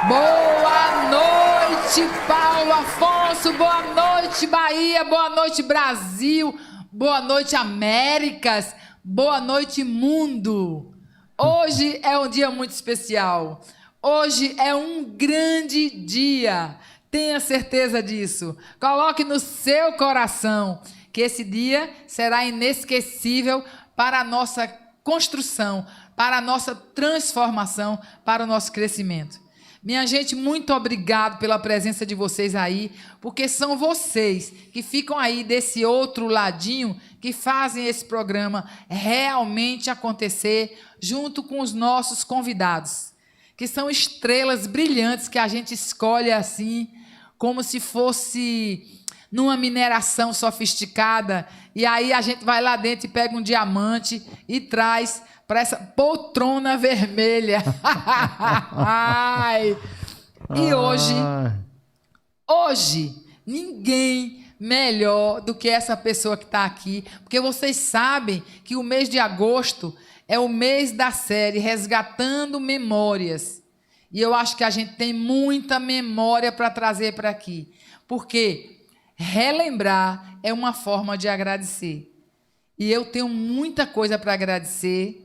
Boa noite, Paulo Afonso. Boa noite, Bahia. Boa noite, Brasil. Boa noite, Américas. Boa noite, mundo. Hoje é um dia muito especial. Hoje é um grande dia. Tenha certeza disso. Coloque no seu coração que esse dia será inesquecível para a nossa construção, para a nossa transformação, para o nosso crescimento. Minha gente, muito obrigado pela presença de vocês aí, porque são vocês que ficam aí desse outro ladinho que fazem esse programa realmente acontecer junto com os nossos convidados, que são estrelas brilhantes que a gente escolhe assim, como se fosse numa mineração sofisticada, e aí a gente vai lá dentro e pega um diamante e traz para essa poltrona vermelha. E hoje, ninguém melhor do que essa pessoa que está aqui, porque vocês sabem que o mês de agosto é o mês da série Resgatando Memórias. E eu acho que a gente tem muita memória para trazer para aqui, porque relembrar é uma forma de agradecer. E eu tenho muita coisa para agradecer.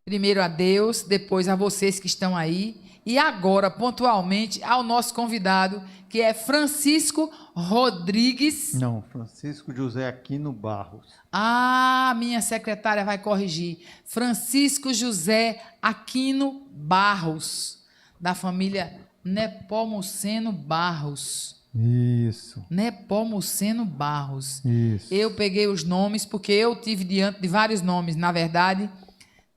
Primeiro a Deus, depois a vocês que estão aí. E agora, pontualmente, ao nosso convidado, que é Francisco Rodrigues. Não, Francisco José Aquino Barros. Ah, minha secretária vai corrigir. Francisco José Aquino Barros, da família Nepomuceno Barros. Isso. Nepomuceno Barros. Isso. Eu peguei os nomes porque eu tive diante de vários nomes, na verdade,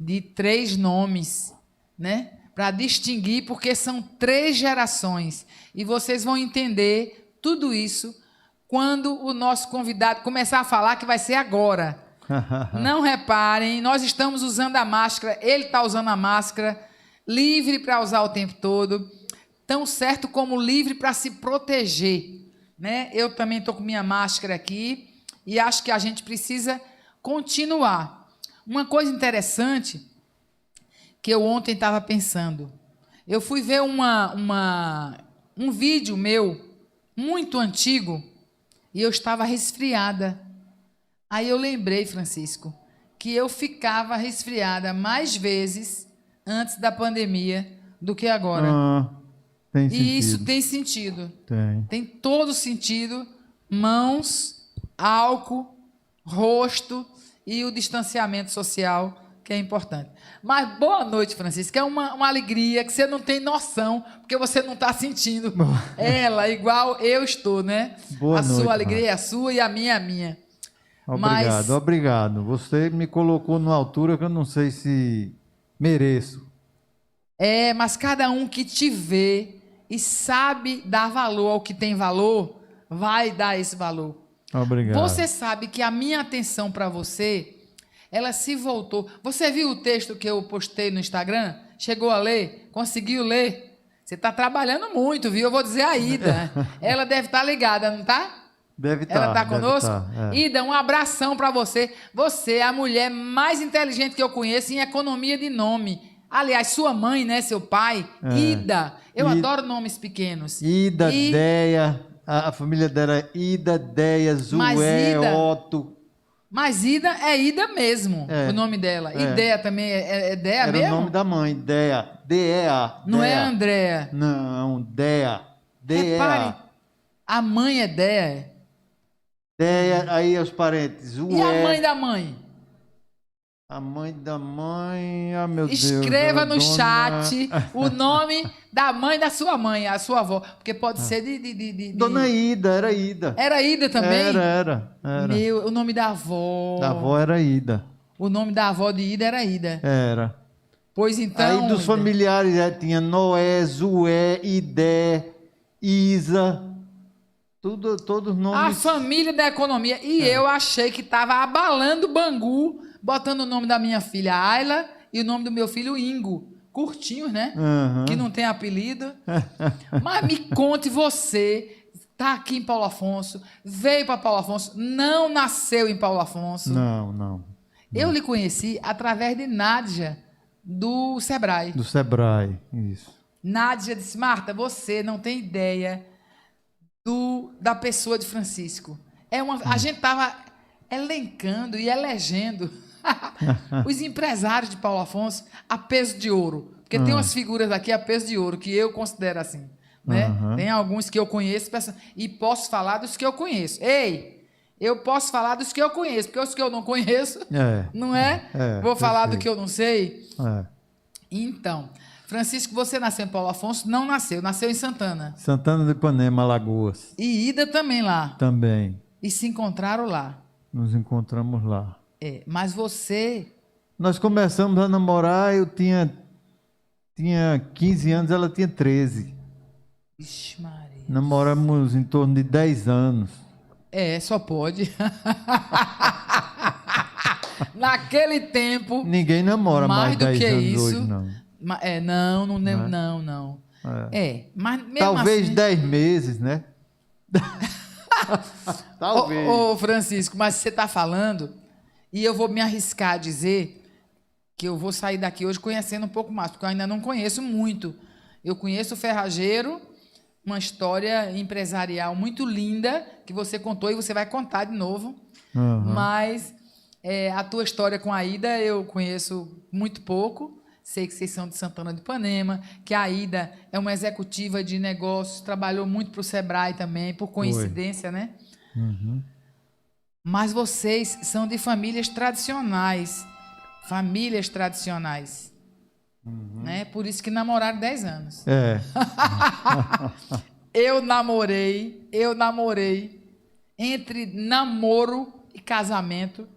de 3 nomes, né? Para distinguir, porque são 3 gerações. E vocês vão entender tudo isso quando o nosso convidado começar a falar, que vai ser agora. Não reparem, nós estamos usando a máscara, ele está usando a máscara, livre para usar o tempo todo, tão certo como livre para se proteger, né? Eu também estou com minha máscara aqui e acho que a gente precisa continuar. Uma coisa interessante que eu ontem estava pensando, eu fui ver um vídeo meu muito antigo e eu estava resfriada. Aí eu lembrei, Francisco, que eu ficava resfriada mais vezes antes da pandemia do que agora. Tem sentido. E isso tem sentido. Tem todo sentido. Mãos, álcool, rosto e o distanciamento social, que é importante. Mas boa noite, Francisco. É uma alegria que você não tem noção, porque você não está sentindo ela igual eu estou, né? Boa noite, sua alegria é a sua e a minha é a minha. Obrigado, obrigado. Você me colocou numa altura que eu não sei se mereço. Mas cada um que te vê e sabe dar valor ao que tem valor, vai dar esse valor. Obrigado. Você sabe que a minha atenção para você, ela se voltou. Você viu o texto que eu postei no Instagram? Chegou a ler? Conseguiu ler? Você está trabalhando muito, viu? Eu vou dizer a Ida. Ela deve estar ligada, não está? Deve estar. Ela está conosco? É. Ida, um abração para você. Você é a mulher mais inteligente que eu conheço em economia de nome. Aliás, sua mãe, né? Seu pai. Ida. Eu adoro nomes pequenos. Ida, Deia. A família dela é Ida, Deia, Zué, Otto. Mas Ida é Ida mesmo, o nome dela. E Deia também é Deia mesmo? Era o nome da mãe, Deia. D-E-A. Não é Andréa. Não, Deia. Repare, a mãe é Deia. Deia, aí os parentes. Zué. E a mãe da mãe? A mãe da mãe, meu Deus. Escreva no chat o nome da mãe da sua mãe, a sua avó. Porque pode ser de... Dona Ida, era Ida. Era Ida também? Era. O nome da avó... Da avó era Ida. O nome da avó de Ida era Ida. Era. Pois então... Aí dos familiares tinha Noé, Zué, Idé, Isa... Todos nomes... A família da economia. E eu achei que estava abalando o Bangu, botando o nome da minha filha Ayla e o nome do meu filho Ingo. Curtinhos, né? Que não tem apelido. Mas me conte você, está aqui em Paulo Afonso, veio para Paulo Afonso, não nasceu em Paulo Afonso. Não. Eu lhe conheci através de Nádia, do Sebrae. Do Sebrae, isso. Nádia disse, Marta, você não tem ideia da pessoa de Francisco. A gente estava elencando e elegendo os empresários de Paulo Afonso a peso de ouro. Porque tem umas figuras aqui a peso de ouro, que eu considero assim. Né? Tem alguns que eu conheço e posso falar dos que eu conheço. Ei, eu posso falar dos que eu conheço, porque os que eu não conheço, não é? Vou falar do que eu não sei. Então, Francisco, você nasceu em Paulo Afonso? Não nasceu, nasceu em Santana. Santana do Ipanema, Alagoas. E Ida também lá. Também. E se encontraram lá. Nos encontramos lá. Mas você... Nós começamos a namorar, eu tinha 15 anos, ela tinha 13. Ixi, Maria. Namoramos em torno de 10 anos. Só pode. Naquele tempo... Ninguém namora mais de 10 anos isso, hoje, não. Não. Mas mesmo talvez assim... 10 meses, né? Talvez. Ô, Francisco, mas você está falando, e eu vou me arriscar a dizer que eu vou sair daqui hoje conhecendo um pouco mais, porque eu ainda não conheço muito. Eu conheço o Ferrageiro, uma história empresarial muito linda, que você contou e você vai contar de novo. Mas a tua história com a Ida eu conheço muito pouco. Sei que vocês são de Santana do Ipanema, que a Ida é uma executiva de negócios, trabalhou muito para o Sebrae também, por coincidência, né? Mas vocês são de famílias tradicionais. Né? Por isso que namoraram 10 anos. Eu namorei entre namoro e casamento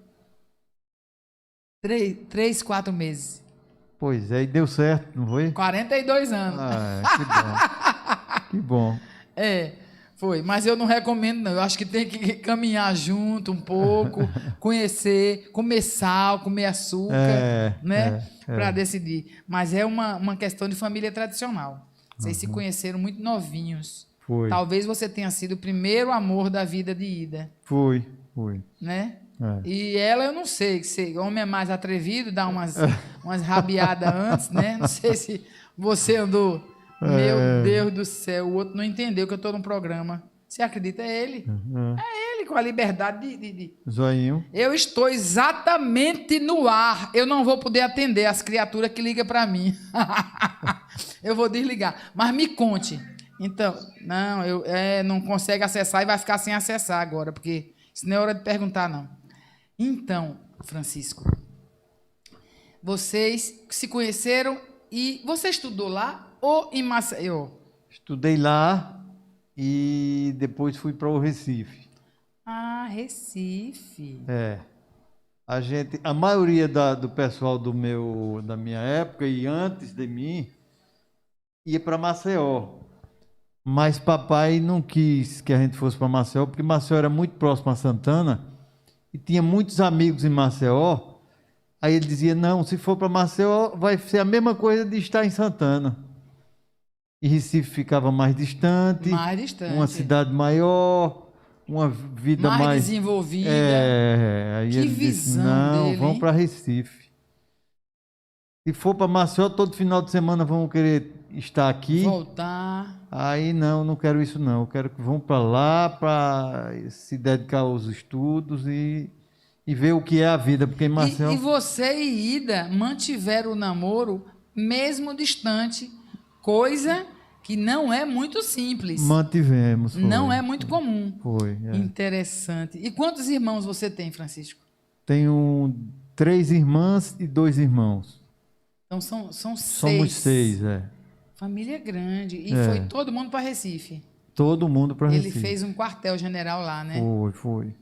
3, 4 meses. Pois é, e deu certo, não foi? 42 anos. Que bom. Foi. Mas eu não recomendo, não. Eu acho que tem que caminhar junto um pouco, conhecer, comer sal, comer açúcar, né? Para decidir. Mas é uma questão de família tradicional. Vocês se conheceram muito novinhos. Foi. Talvez você tenha sido o primeiro amor da vida de Ida. Foi. Né? E ela, eu não sei, se homem é mais atrevido, dá umas rabiadas antes, né? Não sei se você andou. Meu Deus do céu, o outro não entendeu que eu estou num programa. Você acredita? É ele. É ele com a liberdade de... Zoinho. Eu estou exatamente no ar. Eu não vou poder atender as criaturas que ligam para mim. Eu vou desligar. Mas me conte. Então, não consegue acessar e vai ficar sem acessar agora, porque isso não é hora de perguntar, não. Então, Francisco, vocês se conheceram e você estudou lá ou em Maceió? Estudei lá e depois fui para o Recife. Recife. A maioria do pessoal da minha época e antes de mim ia para Maceió. Mas papai não quis que a gente fosse para Maceió, porque Maceió era muito próximo a Santana e tinha muitos amigos em Maceió. Aí ele dizia, não, se for para Maceió, vai ser a mesma coisa de estar em Santana. E Recife ficava mais distante. Uma cidade maior, uma vida mais desenvolvida. Aí que ele visão disse, não, dele, vamos para Recife. Se for para Maceió, todo final de semana vão querer estar aqui. Voltar. Aí não quero isso não. Eu quero que vão para lá para se dedicar aos estudos e ver o que é a vida. Porque em Maceió... E você e Ida mantiveram o namoro mesmo distante, coisa que não é muito simples. Mantivemos. Foi. Não é muito comum. Foi. Interessante. E quantos irmãos você tem, Francisco? Tenho 3 irmãs e 2 irmãos. Então são 6. Somos 6, Família grande. E foi todo mundo para Recife? Todo mundo para Recife. Ele fez um quartel-general lá, né? Foi.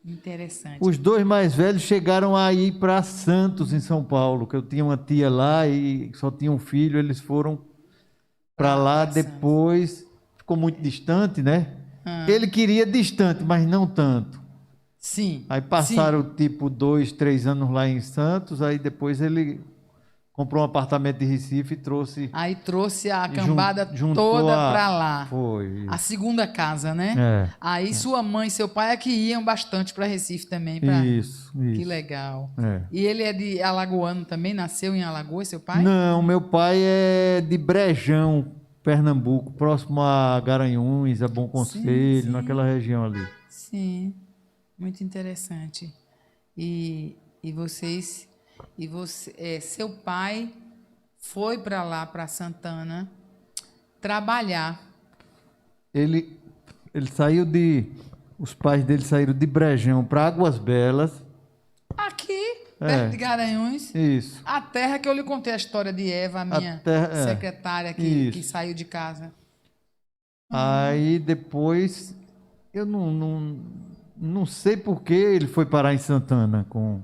Interessante. Os 2 mais velhos chegaram a ir para Santos, em São Paulo, que eu tinha uma tia lá e só tinha um filho, eles foram para lá depois. Ficou muito distante, né? Ele queria distante, mas não tanto. Sim. Aí passaram tipo 2, 3 anos lá em Santos, aí depois ele comprou um apartamento de Recife e trouxe... Aí trouxe a e cambada juntou toda para lá. Foi. A segunda casa, né? É. Aí sua mãe e seu pai é que iam bastante para Recife também. Isso. Que legal. É. E ele é de alagoano também? Nasceu em Alagoas, seu pai? Não, meu pai é de Brejão, Pernambuco, próximo a Garanhuns, a Bom Conselho, sim. naquela região ali. Sim, muito interessante. E vocês... E você, seu pai foi para lá, para Santana, trabalhar. Ele saiu de... Os pais dele saíram de Brejão para Águas Belas. Aqui, perto de Garanhuns. Isso. A terra que eu lhe contei a história de Eva, a minha secretária que saiu de casa. Aí depois, eu não sei por que ele foi parar em Santana com...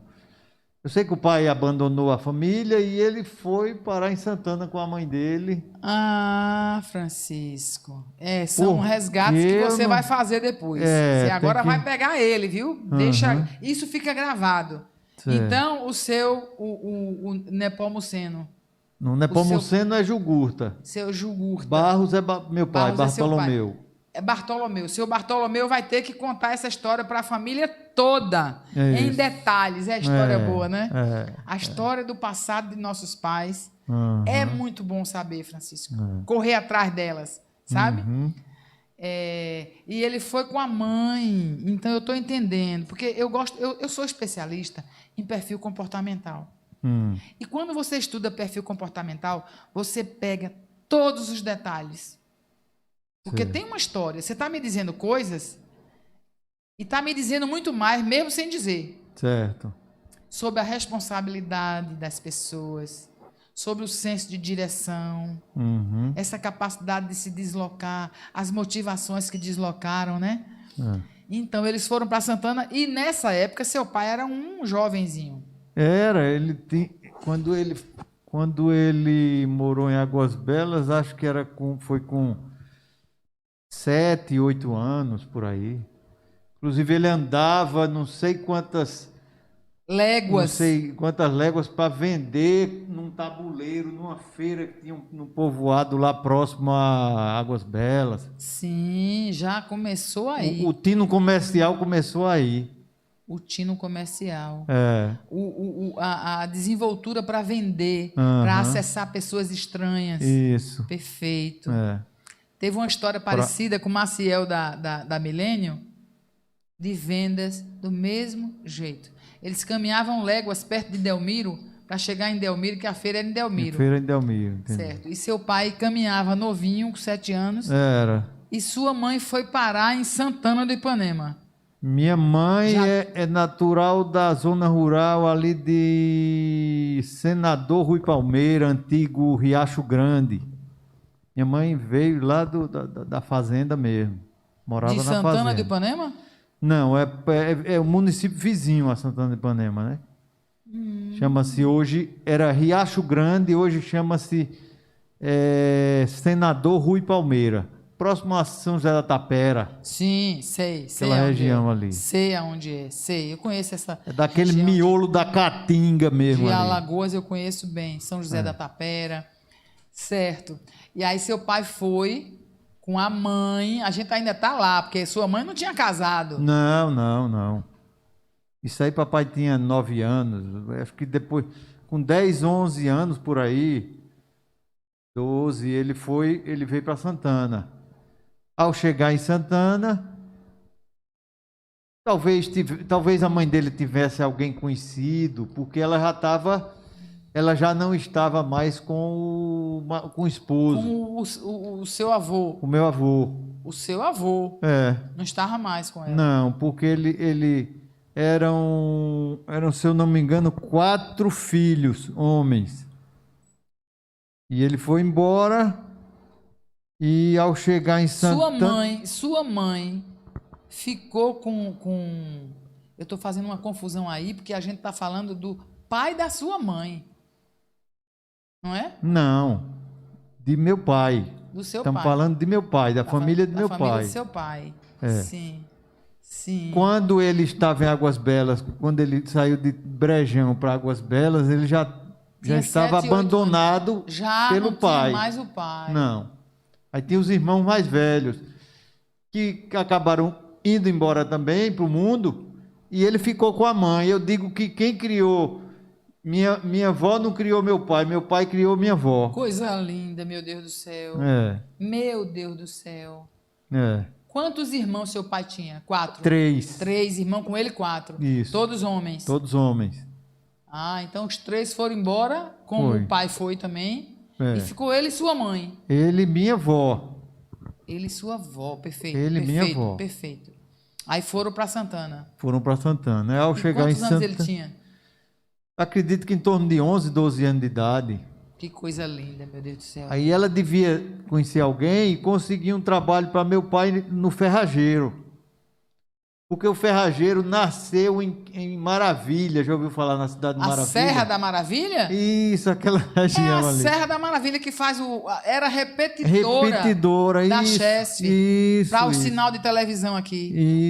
Eu sei que o pai abandonou a família e ele foi parar em Santana com a mãe dele. Ah, Francisco. São resgates que você vai fazer depois. Você agora vai pegar ele, viu? Deixa, isso fica gravado. Certo. Então, o Nepomuceno. No Nepomuceno é Jugurta. Seu Jugurta. Barros é meu pai, Bartolomeu. É Bartolomeu. Seu Bartolomeu vai ter que contar essa história para a família toda, em detalhes. É a história boa, né? A história do passado de nossos pais. É muito bom saber, Francisco. Correr atrás delas, sabe? E ele foi com a mãe. Então, eu estou entendendo. Porque eu sou especialista em perfil comportamental. E quando você estuda perfil comportamental, você pega todos os detalhes. Porque tem uma história. Você está me dizendo coisas e está me dizendo muito mais, mesmo sem dizer. Certo. Sobre a responsabilidade das pessoas, sobre o senso de direção, essa capacidade de se deslocar, as motivações que deslocaram, né? Então, eles foram para Santana e, nessa época, seu pai era um jovenzinho. Quando ele morou em Águas Belas, acho que foi com 7, 8 anos, por aí. Inclusive, ele andava não sei quantas léguas para vender num tabuleiro, numa feira que tinha no povoado lá próximo a Águas Belas. Sim, já começou aí. O tino comercial começou aí. O tino comercial. A desenvoltura para vender, para acessar pessoas estranhas. Isso. Perfeito. Teve uma história parecida com o Maciel da Milênio, de vendas do mesmo jeito. Eles caminhavam léguas perto de Delmiro para chegar em Delmiro, que a feira era em Delmiro. Certo. E seu pai caminhava novinho, com 7 anos. E sua mãe foi parar em Santana do Ipanema. Minha mãe é natural da zona rural ali de Senador Rui Palmeira, antigo Riacho Grande. Minha mãe veio lá da fazenda mesmo. Morava na fazenda. De Santana do Ipanema? Não, é o município vizinho a Santana do Ipanema, né? Chama-se hoje, era Riacho Grande, hoje chama-se Senador Rui Palmeira. Próximo a São José da Tapera. Sim, sei. Aquela região ali. Sei aonde é, sei. Eu conheço essa É daquele miolo da Caatinga mesmo. De ali. Alagoas eu conheço bem. São José da Tapera. Certo. E aí seu pai foi com a mãe. A gente ainda está lá, porque sua mãe não tinha casado. Não. Isso aí papai tinha 9 anos. Acho que depois, com 10, 11 anos por aí, 12, ele veio para Santana. Ao chegar em Santana, talvez a mãe dele tivesse alguém conhecido, porque ela já não estava mais com o esposo. Com o seu avô. O meu avô. O seu avô. Não estava mais com ela. Não, porque ele eram, se eu não me engano, 4 filhos, homens. E ele foi embora. E ao chegar em Santana... Sua mãe ficou com... Eu estou fazendo uma confusão aí, porque a gente está falando do pai da sua mãe. Não é? Não, de meu pai. Do seu Estamos pai. falando de meu pai, da família do meu pai. Da família do seu pai. Sim. Quando ele estava em Águas Belas, quando ele saiu de Brejão para Águas Belas, ele já Já Tinha estava 7, 8 abandonado Já pelo não pai. tinha mais o pai. Não. Aí tinha os irmãos mais velhos, que acabaram indo embora também para o mundo, e ele ficou com a mãe. Eu digo que quem criou, minha avó não criou meu pai criou minha avó. Coisa linda, meu Deus do céu. É, Meu Deus do céu. é. Quantos irmãos seu pai tinha? 4? 3. 3 irmãos, com ele 4. Isso. Todos homens. Todos homens. Ah, então os 3 foram embora, como Foi. o pai foi também. É. E ficou ele e sua mãe. Ele e minha avó. Ele e sua avó, perfeito. Ele e perfeito, minha avó. Perfeito. Aí foram para Santana. Foram para Santana. Aí, ao E chegar em quantos anos ele Santana, tinha? acredito que em torno de 11, 12 anos de idade. Que coisa linda, meu Deus do céu. Aí ela devia conhecer alguém e conseguir um trabalho para meu pai no ferrageiro. Porque o ferrageiro nasceu em Maravilha. Já ouviu falar na cidade de A Maravilha? Serra da Maravilha? Isso, aquela É região a ali. Serra da Maravilha que faz era repetidora, Repetidora, da isso. Chesf Isso, para o isso. sinal de televisão aqui.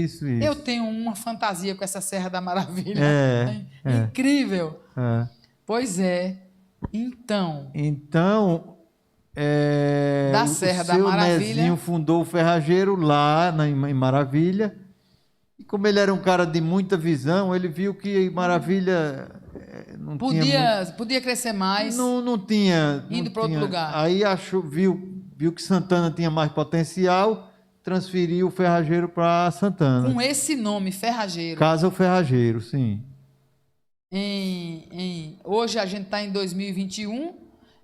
Isso, isso. Eu tenho uma fantasia com essa Serra da Maravilha. É. Incrível. É. Pois é. Então, Então, Da o Serra da seu Maravilha. Nezinho fundou o ferrageiro lá em Maravilha. E como ele era um cara de muita visão, ele viu que Maravilha não tinha podia crescer mais. não tinha. Indo não pra outro tinha. lugar. Aí viu que Santana tinha mais potencial, transferiu o ferrageiro para Santana. Com esse nome, Ferrageiro. Casa o ferrageiro, sim. Hoje a gente está em 2021.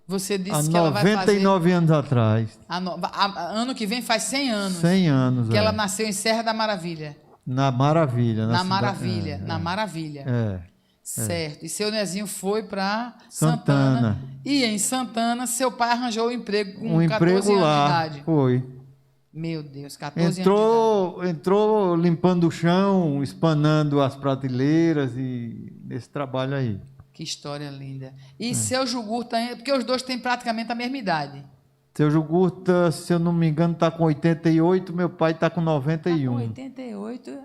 Você disse Há que ela vai fazer. 99 anos atrás. Ano que vem faz 100 anos. 100 anos. Que ela nasceu em Serra da Maravilha. Na Maravilha. Na cidade- Maravilha. Na Maravilha. É. Certo. E seu Nezinho foi para Santana. Santana. E em Santana, seu pai arranjou um emprego com Um 14 emprego anos lá. de idade. Foi. Meu Deus, 14 anos de idade. Entrou limpando o chão, espanando as prateleiras e nesse trabalho aí. Que história linda. E seu Jugurta, porque os dois têm praticamente a mesma idade. Seu Jugurta, se eu não me engano, está com 88, meu pai está com Tá 91. com 88.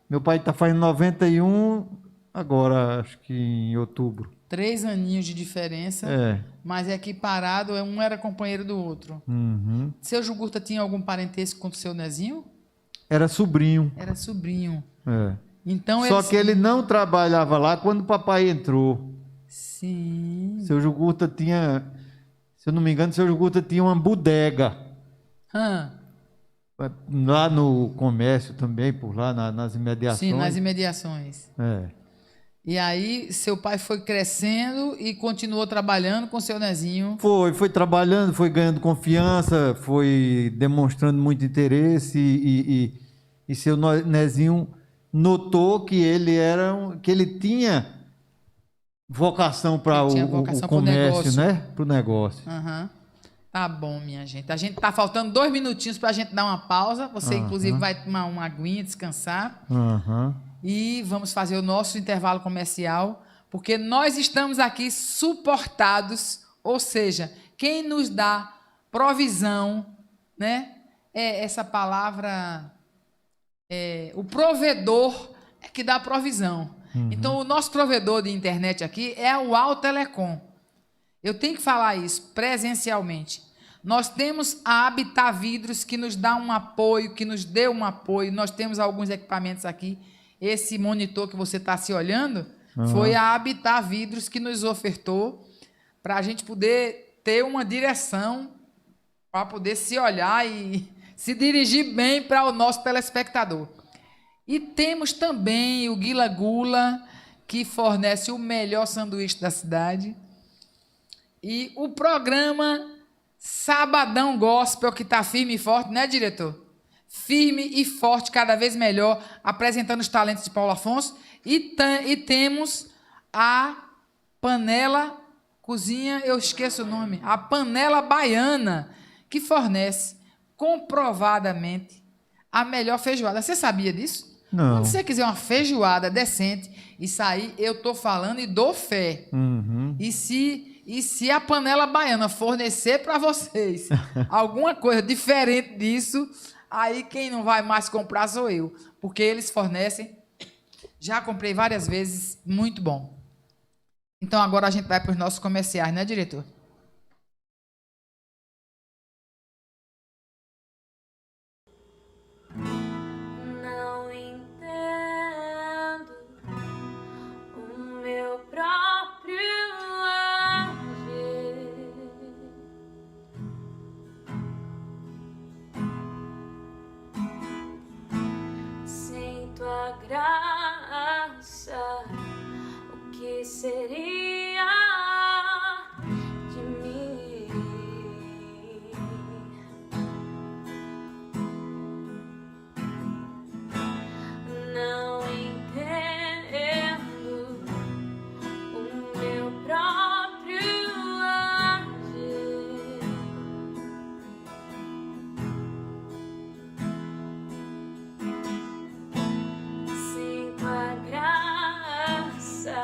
Meu pai está fazendo 91 agora, acho que em outubro. 3 aninhos de diferença. É. Mas é que parado, um era companheiro do outro. Uhum. Seu Jugurta tinha algum parentesco com o seu Nezinho? Era sobrinho. Era sobrinho. É. Então Só que ele não trabalhava lá quando o papai entrou. Sim. Seu Jugurta tinha, se eu não me engano, seu Jugurta tinha uma bodega. Hã? Lá no comércio também, por lá, nas imediações. Sim, nas imediações. É. E aí, seu pai foi crescendo e continuou trabalhando com seu Nezinho. Foi trabalhando, foi ganhando confiança, foi demonstrando muito interesse e seu Nezinho notou que que ele tinha vocação para Ele tinha o vocação pro comércio, negócio. né? Para o negócio. Aham. Tá bom, minha gente. A gente tá faltando 2 minutinhos para a gente dar uma pausa. Você, inclusive, vai tomar uma aguinha, descansar. Aham. E vamos fazer o nosso intervalo comercial, porque nós estamos aqui suportados, ou seja, quem nos dá provisão, né? Essa palavra, o provedor é que dá provisão. Então, o nosso provedor de internet aqui é o Al Telecom. Eu tenho que falar isso presencialmente. Nós temos a Habitat Vidros, que nos dá um apoio, que nos deu um apoio. Nós temos alguns equipamentos aqui. Esse monitor que você está se olhando foi a Habitat Vidros que nos ofertou para a gente poder ter uma direção, para poder se olhar e se dirigir bem para o nosso telespectador. E temos também o Guila Gula, que fornece o melhor sanduíche da cidade. E o programa Sabadão Gospel, que está firme e forte, né, diretor? Firme e forte, cada vez melhor, apresentando os talentos de Paulo Afonso. E temos a Panela Cozinha, eu esqueço o nome, a Panela Baiana, que fornece comprovadamente a melhor feijoada. Você sabia disso? Não. Quando você quiser uma feijoada decente, isso aí eu estou falando e dou fé. Uhum. E se a Panela Baiana fornecer para vocês alguma coisa diferente disso, aí quem não vai mais comprar sou eu. Porque eles fornecem, já comprei várias vezes, muito bom. Então agora a gente vai para os nossos comerciais, né, diretor? Não entendo o meu próprio agir. Sem tua graça, o que seria de mim? Não entendo o meu próprio agir. Sem tua graça,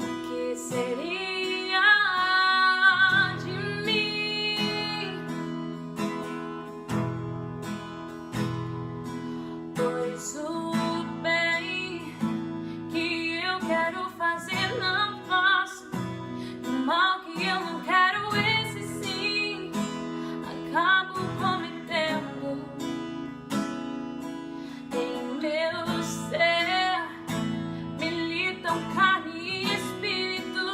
o que seria de mim? Pois o bem que eu quero fazer não faço, e o mal que eu não quero, esse sim, acabo cometendo. Em meu ser militam carne e espírito,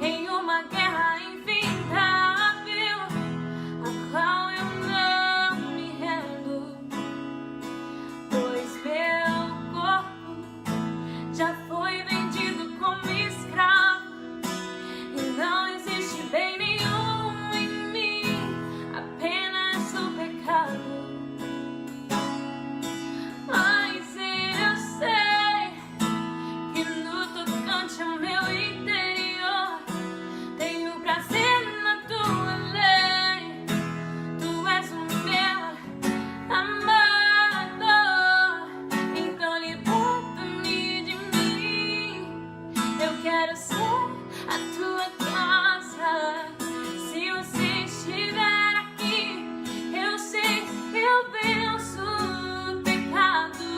em uma guerra infindável, a qual eu não me rendo. Pois meu corpo já foi vendido como escravo, e não existe bem nenhum em mim, apenas o pecado. Mas eu sei que no tocante ao meu interior tenho prazer na tua lei. Tu és o meu amado, então liberta-me de mim. Eu quero ser a tua casa. Se você estiver aqui, eu sei que eu venço o pecado.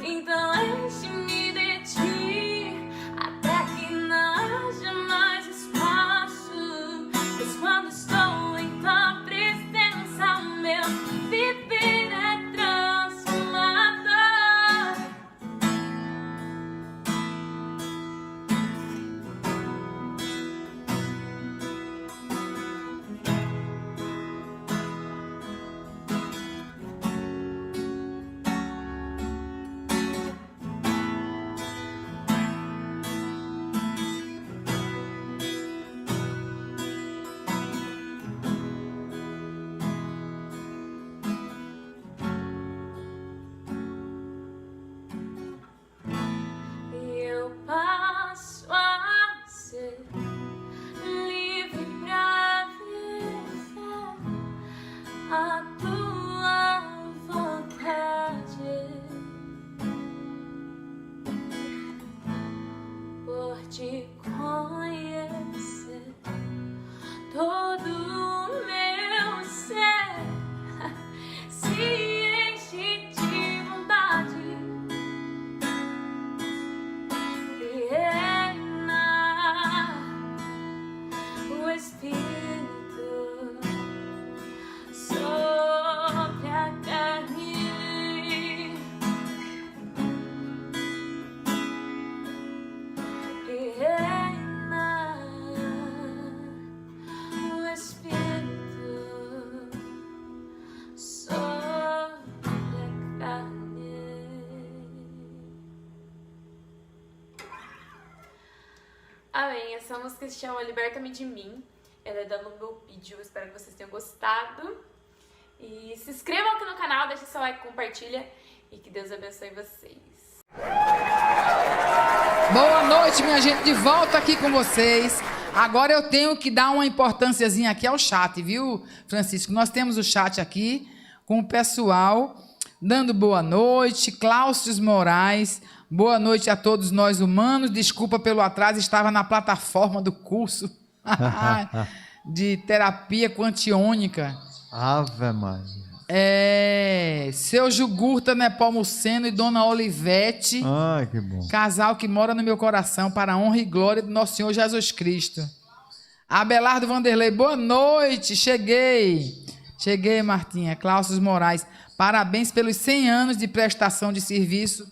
Então enche-me de ti, até que não haja mais espaço. Pois quando estou em tua presença, o meu viver é transformado. E eu passo a ser livre pra viver a tua vontade, por te conhecer todo o meu ser se enche de vontade. O Espírito sobre a carne, e reina o Espírito sobre a carne. Amém. Essa música se chama Liberta-me de Mim. Ela é da Lumble Video. Espero que vocês tenham gostado. E se inscrevam aqui no canal, deixa seu like, compartilha. E que Deus abençoe vocês. Boa noite, minha gente, de volta aqui com vocês. Agora eu tenho que dar uma importânciazinha aqui ao chat, viu, Francisco? Nós temos o chat aqui com o pessoal dando boa noite. Cláudio Moraes, boa noite a todos nós humanos. Desculpa pelo atraso, estava na plataforma do curso de terapia quantiônica. Ave Maria. Seu Jugurta Nepomuceno e Dona Olivete. Ai, que bom. Casal que mora no meu coração, para a honra e glória do nosso Senhor Jesus Cristo. Abelardo Vanderlei, boa noite, cheguei. Cheguei, Martinha. Cláudio Moraes, parabéns pelos 100 anos de prestação de serviço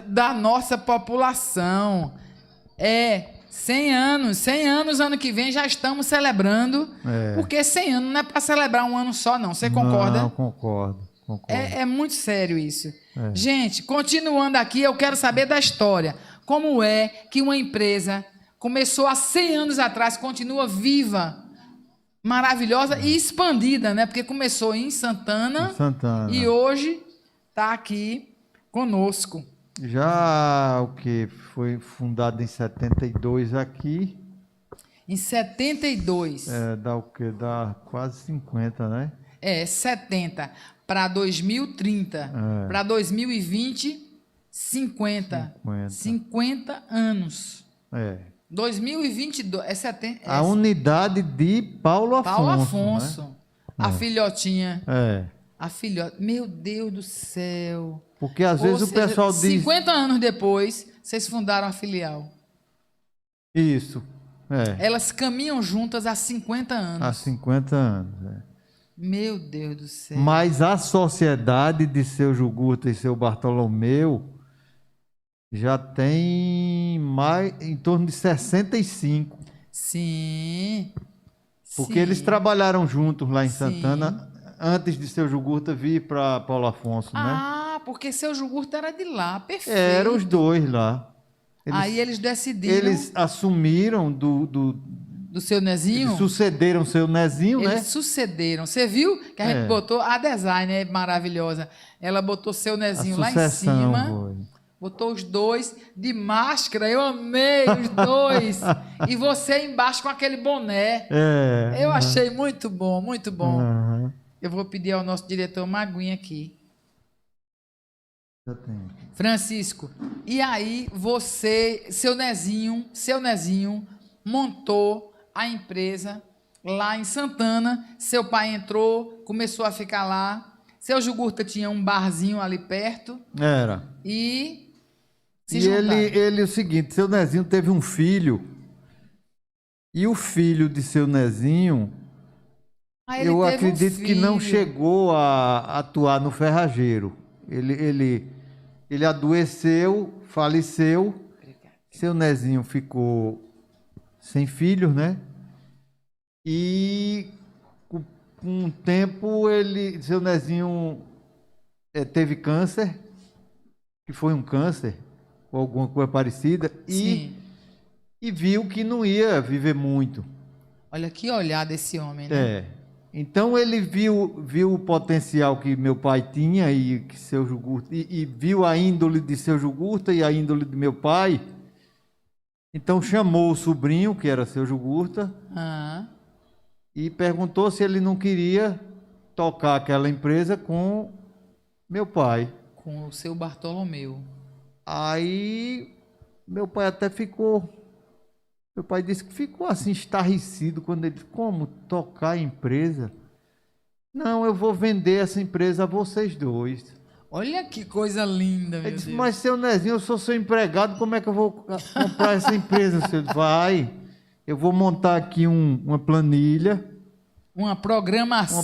da nossa população. 100 anos, ano que vem já estamos celebrando, porque 100 anos não é para celebrar um ano só, não. Você concorda? Não, concordo. É muito sério isso. Gente, continuando aqui, eu quero saber da história. Como é que uma empresa começou há 100 anos atrás, continua viva, maravilhosa e expandida, né? Porque começou em Santana. E hoje está aqui conosco. Já o que foi fundado em 72 aqui. Em 72. Dá o quê? Dá quase 50, né? 70 para 2030. Para 2020, 50. 50 anos. 2022, 70. A unidade de Paulo Afonso. Paulo Afonso. Né? A filhotinha. A filhota. Meu Deus do céu. Porque às vezes o pessoal diz... 50 anos depois, vocês fundaram a filial. Isso. Elas caminham juntas há 50 anos. Há 50 anos. Meu Deus do céu. Mas a sociedade de seu Jugurta e seu Bartolomeu já tem mais em torno de 65. Sim. Porque eles trabalharam juntos lá em Santana antes de seu Jugurta vir para Paulo Afonso, né? Porque seu Jugurta era de lá, perfeito. Eram os dois lá. Aí eles decidiram... Eles assumiram do seu Nezinho? Eles sucederam seu Nezinho, né? Eles sucederam. Você viu que a gente botou... A design é maravilhosa. Ela botou seu Nezinho lá em cima. Botou os dois de máscara. Eu amei os dois. E você embaixo com aquele boné. Eu achei muito bom, muito bom. Eu vou pedir ao nosso diretor uma aguinha aqui. Eu tenho. Francisco, e aí seu Nezinho montou a empresa lá em Santana. Seu pai entrou, começou a ficar lá. Seu Jugurta tinha um barzinho ali perto. E se juntaram. Ele o seguinte, seu Nezinho teve um filho. E o filho de seu Nezinho, eu acredito que não chegou a atuar no ferrageiro. Ele adoeceu, faleceu. Seu Nezinho ficou sem filhos, né? E com um tempo seu Nezinho teve câncer, que foi um câncer ou alguma coisa parecida, e viu que não ia viver muito. Olha que olhada esse homem, né? Então ele viu o potencial que meu pai tinha e que seu Jugurta, e viu a índole de seu Jugurta e a índole de meu pai. Então chamou o sobrinho, que era seu Jugurta, e perguntou se ele não queria tocar aquela empresa com meu pai. Com o seu Bartolomeu. Aí meu pai até ficou... Meu pai disse que ficou assim estarrecido quando ele disse, como tocar a empresa? Não, eu vou vender essa empresa a vocês dois. Olha que coisa linda, meu Ele disse, Deus. mas seu Nezinho, eu sou seu empregado, como é que eu vou comprar essa empresa? Você vai, eu vou montar aqui uma planilha. Uma programação,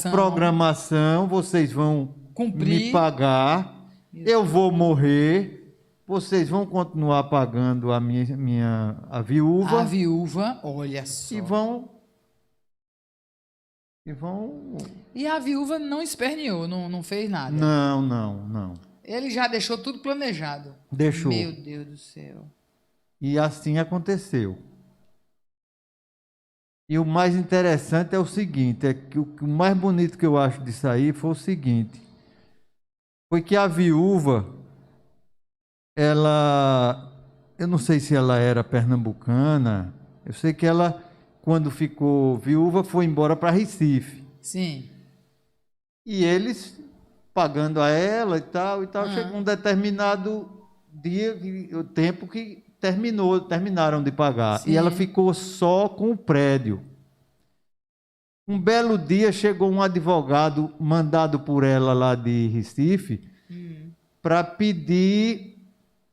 vocês vão cumprir, me pagar, eu vou morrer. Vocês vão continuar pagando a viúva. A viúva, olha só. E vão... E a viúva não esperneou, não fez nada. Não. Ele já deixou tudo planejado. Deixou. Meu Deus do céu. E assim aconteceu. E o mais interessante é o seguinte, é que o mais bonito que eu acho disso aí foi o seguinte, foi que a viúva... eu não sei se ela era pernambucana, eu sei que ela, quando ficou viúva, foi embora para Recife. Sim. E eles, pagando a ela e tal, chegou um determinado dia, o tempo que terminaram de pagar. Sim. E ela ficou só com o prédio. Um belo dia chegou um advogado mandado por ela lá de Recife para pedir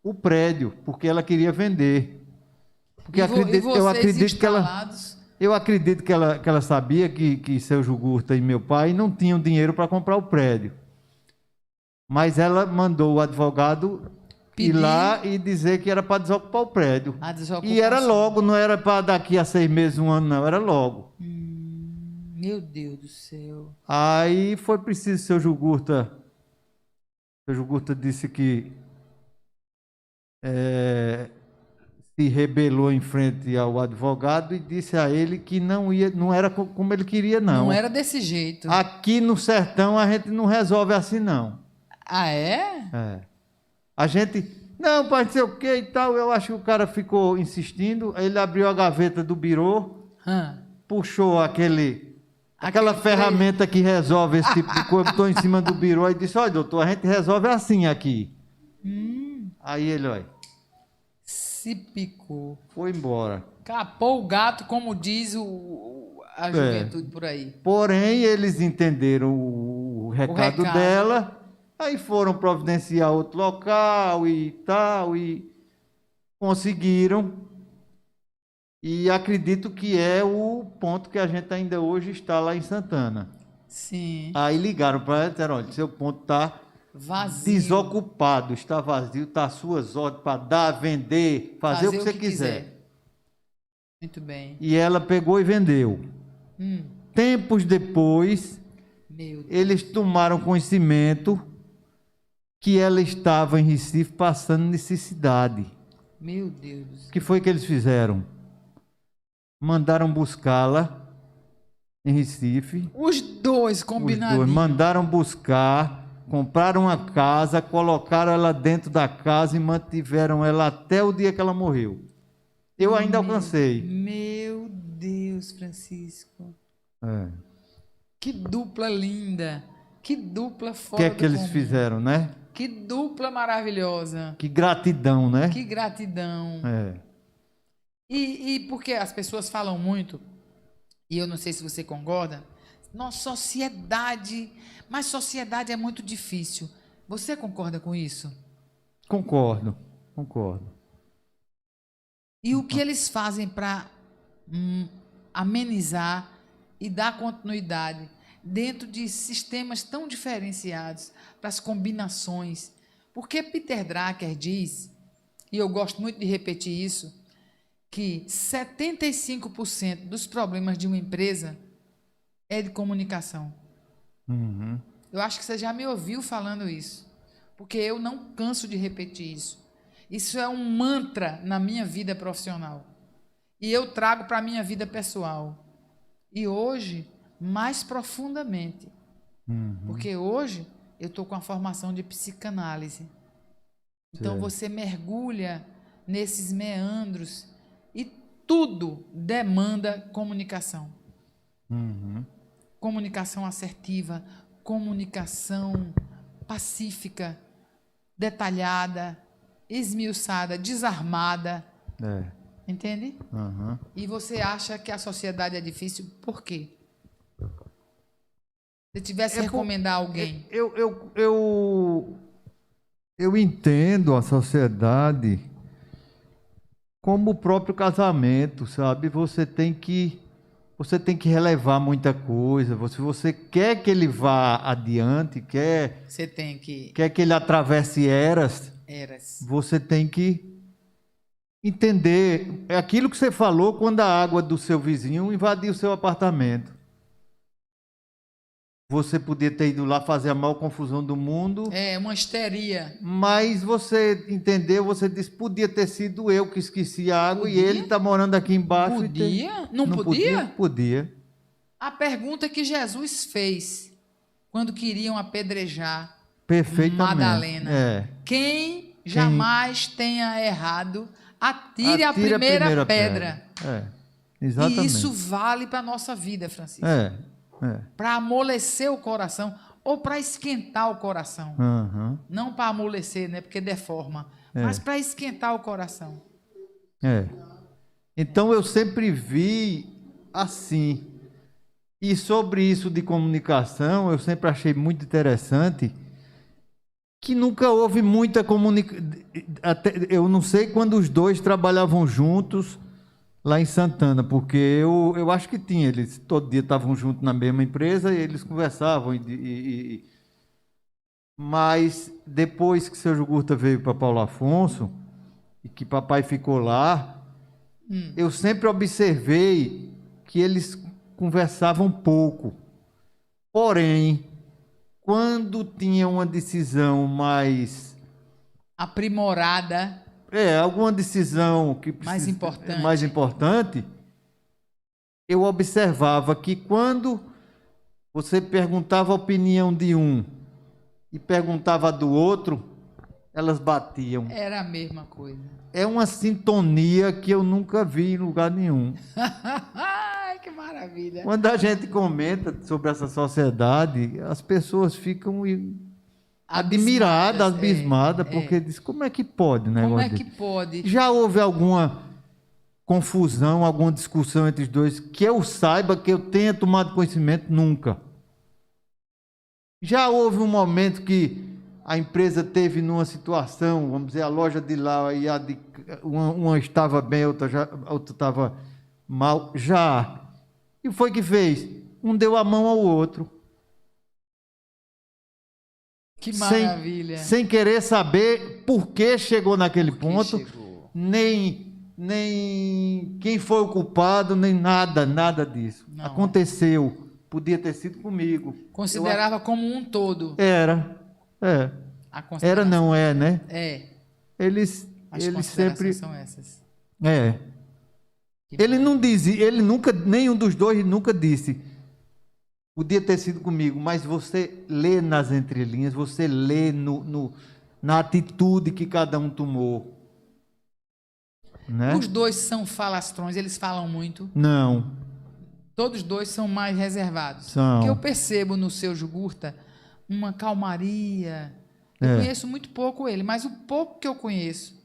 o prédio, porque ela queria vender. Porque eu acredito que ela sabia que seu Jugurta e meu pai não tinham dinheiro para comprar o prédio. Mas ela mandou o advogado ir lá e dizer que era para desocupar o prédio. E era logo, não era para daqui a 6 meses, 1 ano, não, era logo. Meu Deus do céu. Aí foi preciso seu Jugurta. Seu Jugurta disse que se rebelou em frente ao advogado e disse a ele que não era como ele queria, não. Não era desse jeito. Aqui no sertão a gente não resolve assim, não. Ah, é? É. A gente, não, pai, não sei o que e tal. Eu acho que o cara ficou insistindo. Aí ele abriu a gaveta do birô, puxou aquela ferramenta que resolve esse tipo de coisa, botou em cima do birô e disse: olha, doutor, a gente resolve assim aqui. Aí ele, olha, se picou. foi embora. Capou o gato, como diz a juventude por aí. Porém, eles entenderam o recado dela. Aí foram providenciar outro local e tal, e conseguiram. E acredito que é o ponto que a gente ainda hoje está lá em Santana. Sim. Aí ligaram para ela e disseram: olha, seu ponto está vazio, desocupado, está vazio, está às suas ordens para dar, vender, fazer o que você quiser. Muito bem. E ela pegou e vendeu. Tempos depois, eles tomaram conhecimento que ela estava em Recife passando necessidade. Meu Deus. O que foi que eles fizeram? Mandaram buscá-la em Recife. Os dois combinadinhos. Os dois mandaram buscar, compraram uma casa, colocaram ela dentro da casa e mantiveram ela até o dia que ela morreu. Eu ainda alcancei. Meu Deus, Francisco. Que dupla linda. Que dupla fora do comum. O que é que eles fizeram, né? Que dupla maravilhosa. Que gratidão, né? Que gratidão. E porque as pessoas falam muito, e eu não sei se você concorda, nossa sociedade, mas sociedade é muito difícil. Você concorda com isso? Concordo. E o que eles fazem para amenizar e dar continuidade dentro de sistemas tão diferenciados para as combinações? Porque Peter Drucker diz, e eu gosto muito de repetir isso, que 75% dos problemas de uma empresa é de comunicação. Eu acho que você já me ouviu falando isso, porque eu não canso de repetir isso. Isso é um mantra na minha vida profissional. E eu trago para a minha vida pessoal. E hoje, mais profundamente. Porque hoje eu estou com a formação de psicanálise. Então você mergulha nesses meandros e tudo demanda comunicação. Comunicação assertiva, comunicação pacífica, detalhada, esmiuçada, desarmada. Entende? E você acha que a sociedade é difícil? Por quê? Se tivesse que recomendar alguém. Eu entendo a sociedade como o próprio casamento, sabe? Você tem que relevar muita coisa. Se você quer que ele vá adiante, quer que ele atravesse eras, você tem que entender. É aquilo que você falou quando a água do seu vizinho invadiu o seu apartamento. Você podia ter ido lá fazer a maior confusão do mundo. Uma histeria. Mas você entendeu, você disse, podia ter sido eu que esqueci a água e ele está morando aqui embaixo. Podia? Não podia? Podia. A pergunta que Jesus fez quando queriam apedrejar Madalena. Quem jamais tenha errado, atire a primeira pedra. Exatamente. E isso vale para a nossa vida, Francisco. Para amolecer o coração ou para esquentar o coração. Não para amolecer, né, porque deforma, mas para esquentar o coração. Então eu sempre vi assim, E sobre isso de comunicação, eu sempre achei muito interessante que nunca houve muita comunicação. Eu não sei quando os dois trabalhavam juntos lá em Santana, porque eu acho que tinha. Eles todo dia estavam juntos na mesma empresa e eles conversavam. Mas depois que seu Jugurta veio para Paulo Afonso e que papai ficou lá, eu sempre observei que eles conversavam pouco. Porém, quando tinha uma decisão mais Aprimorada. alguma decisão que Mais importante. mais importante, eu observava que quando você perguntava a opinião de um e perguntava a do outro, elas batiam. Era a mesma coisa. É uma sintonia que eu nunca vi em lugar nenhum. Ai, que maravilha. Quando a gente comenta sobre essa sociedade, as pessoas ficam admiradas, abismadas, porque diz, como é que pode, né? Como é que pode? Já houve alguma confusão, alguma discussão entre os dois, que eu saiba, que eu tenha tomado conhecimento? Nunca. Já houve um momento que a empresa teve numa situação, vamos dizer, a loja de lá, e uma estava bem, a outra estava mal? Já. E foi que fez? Um deu a mão ao outro. Que maravilha. Sem querer saber por que chegou naquele ponto, nem quem foi o culpado, nem nada disso. Não. Aconteceu. Podia ter sido comigo. Considerava como um todo. Era. A Era, não é, né? Eles sempre são essas. Ele não dizia, ele nunca, nenhum dos dois nunca disse. Podia ter sido comigo, mas você lê nas entrelinhas, você lê na atitude que cada um tomou. Né? Os dois são falastrões, eles falam muito. Não. Todos dois são mais reservados. São. Porque eu percebo no seu Jugurta uma calmaria. Eu conheço muito pouco ele, mas o pouco que eu conheço.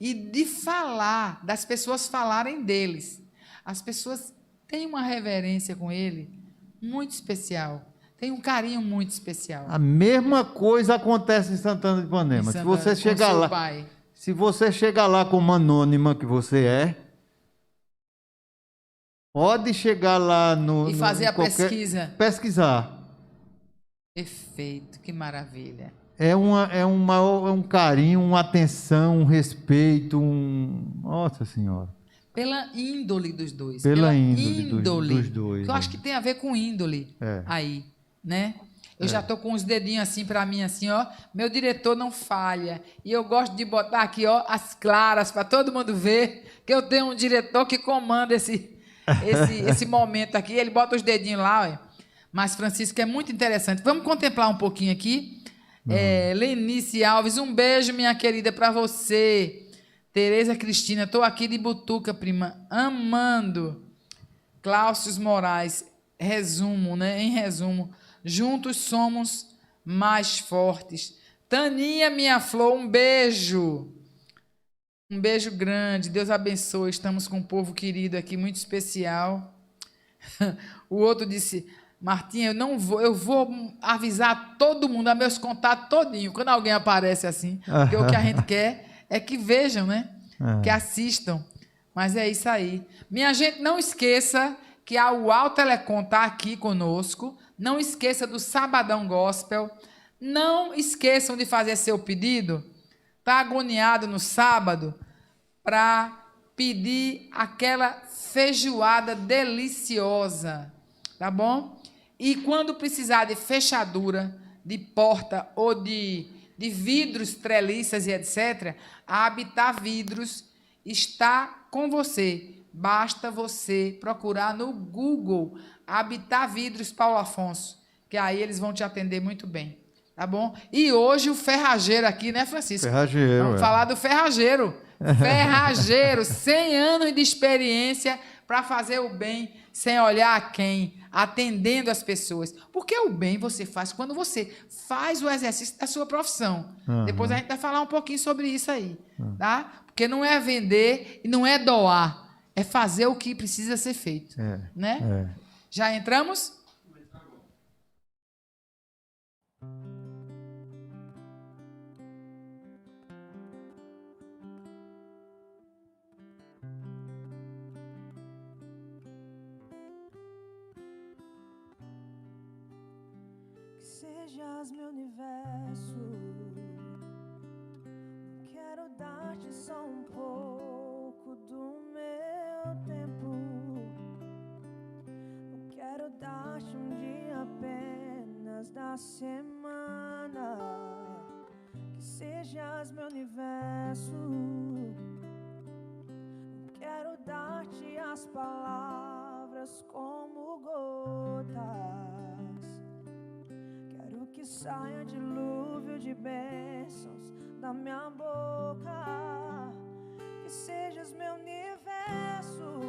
E de falar, das pessoas falarem deles. As pessoas têm uma reverência com ele muito especial. Tem um carinho muito especial. A mesma coisa acontece em Santana de Ipanema. Se você chegar lá, se você chegar lá como anônima que você é, pode chegar lá e fazer a pesquisa. Pesquisar. Perfeito, que maravilha. É um carinho, uma atenção, um respeito, Nossa Senhora. Pela índole dos dois. Pela índole dos dois. Que eu acho que tem a ver com índole aí, né? Eu já tô com os dedinhos assim para mim, assim, ó. Meu diretor não falha. E eu gosto de botar aqui, ó, as claras para todo mundo ver que eu tenho um diretor que comanda esse momento aqui. Ele bota os dedinhos lá, ó. Mas, Francisco, é muito interessante. Vamos contemplar um pouquinho aqui. Lenice Alves, um beijo, minha querida, para você. Tereza Cristina, estou aqui de Butuca, prima, amando. Cláudio Moraes, resumo, né? Em resumo, juntos somos mais fortes. Taninha, minha flor, um beijo. Um beijo grande, Deus abençoe. Estamos com um povo querido aqui, muito especial. O outro disse... Martinha, eu vou avisar todo mundo, a meus contatos todinho, quando alguém aparece assim, porque o que a gente quer é que vejam, né? Que assistam. Mas é isso aí. Minha gente, não esqueça que a UAU Telecom está aqui conosco. Não esqueça do Sabadão Gospel. Não esqueçam de fazer seu pedido. Está agoniado no sábado para pedir aquela feijoada deliciosa. Tá bom? E quando precisar de fechadura, de porta ou de vidros, treliças e etc., a Habitat Vidros está com você. Basta você procurar no Google Habitat Vidros Paulo Afonso, que aí eles vão te atender muito bem. Tá bom? E hoje o ferrageiro aqui, né, Francisco? Ferrageiro. Vamos falar do ferrageiro. Ferrageiro, 100 anos de experiência para fazer o bem sem olhar a quem, atendendo as pessoas. Porque o bem você faz quando você faz o exercício da sua profissão. Depois a gente vai falar um pouquinho sobre isso aí, tá? Porque não é vender e não é doar, é fazer o que precisa ser feito, né? Já entramos? Que sejas meu universo. Não quero dar-te só um pouco do meu tempo. Não quero dar-te um dia apenas da semana. Que sejas meu universo. Não quero dar-te as palavras como gotas. Quero que saia dilúvio de bênçãos da minha boca. Que sejas meu universo.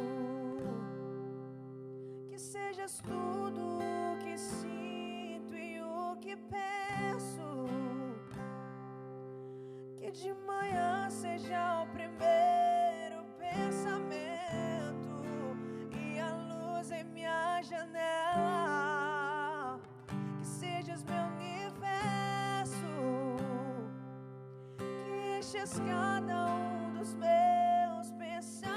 Que sejas tudo o que sinto e o que penso. Que de manhã seja o primeiro pensamento e a luz em minha janela. Que sejas meu universo. Que enches cada um dos meus pensamentos.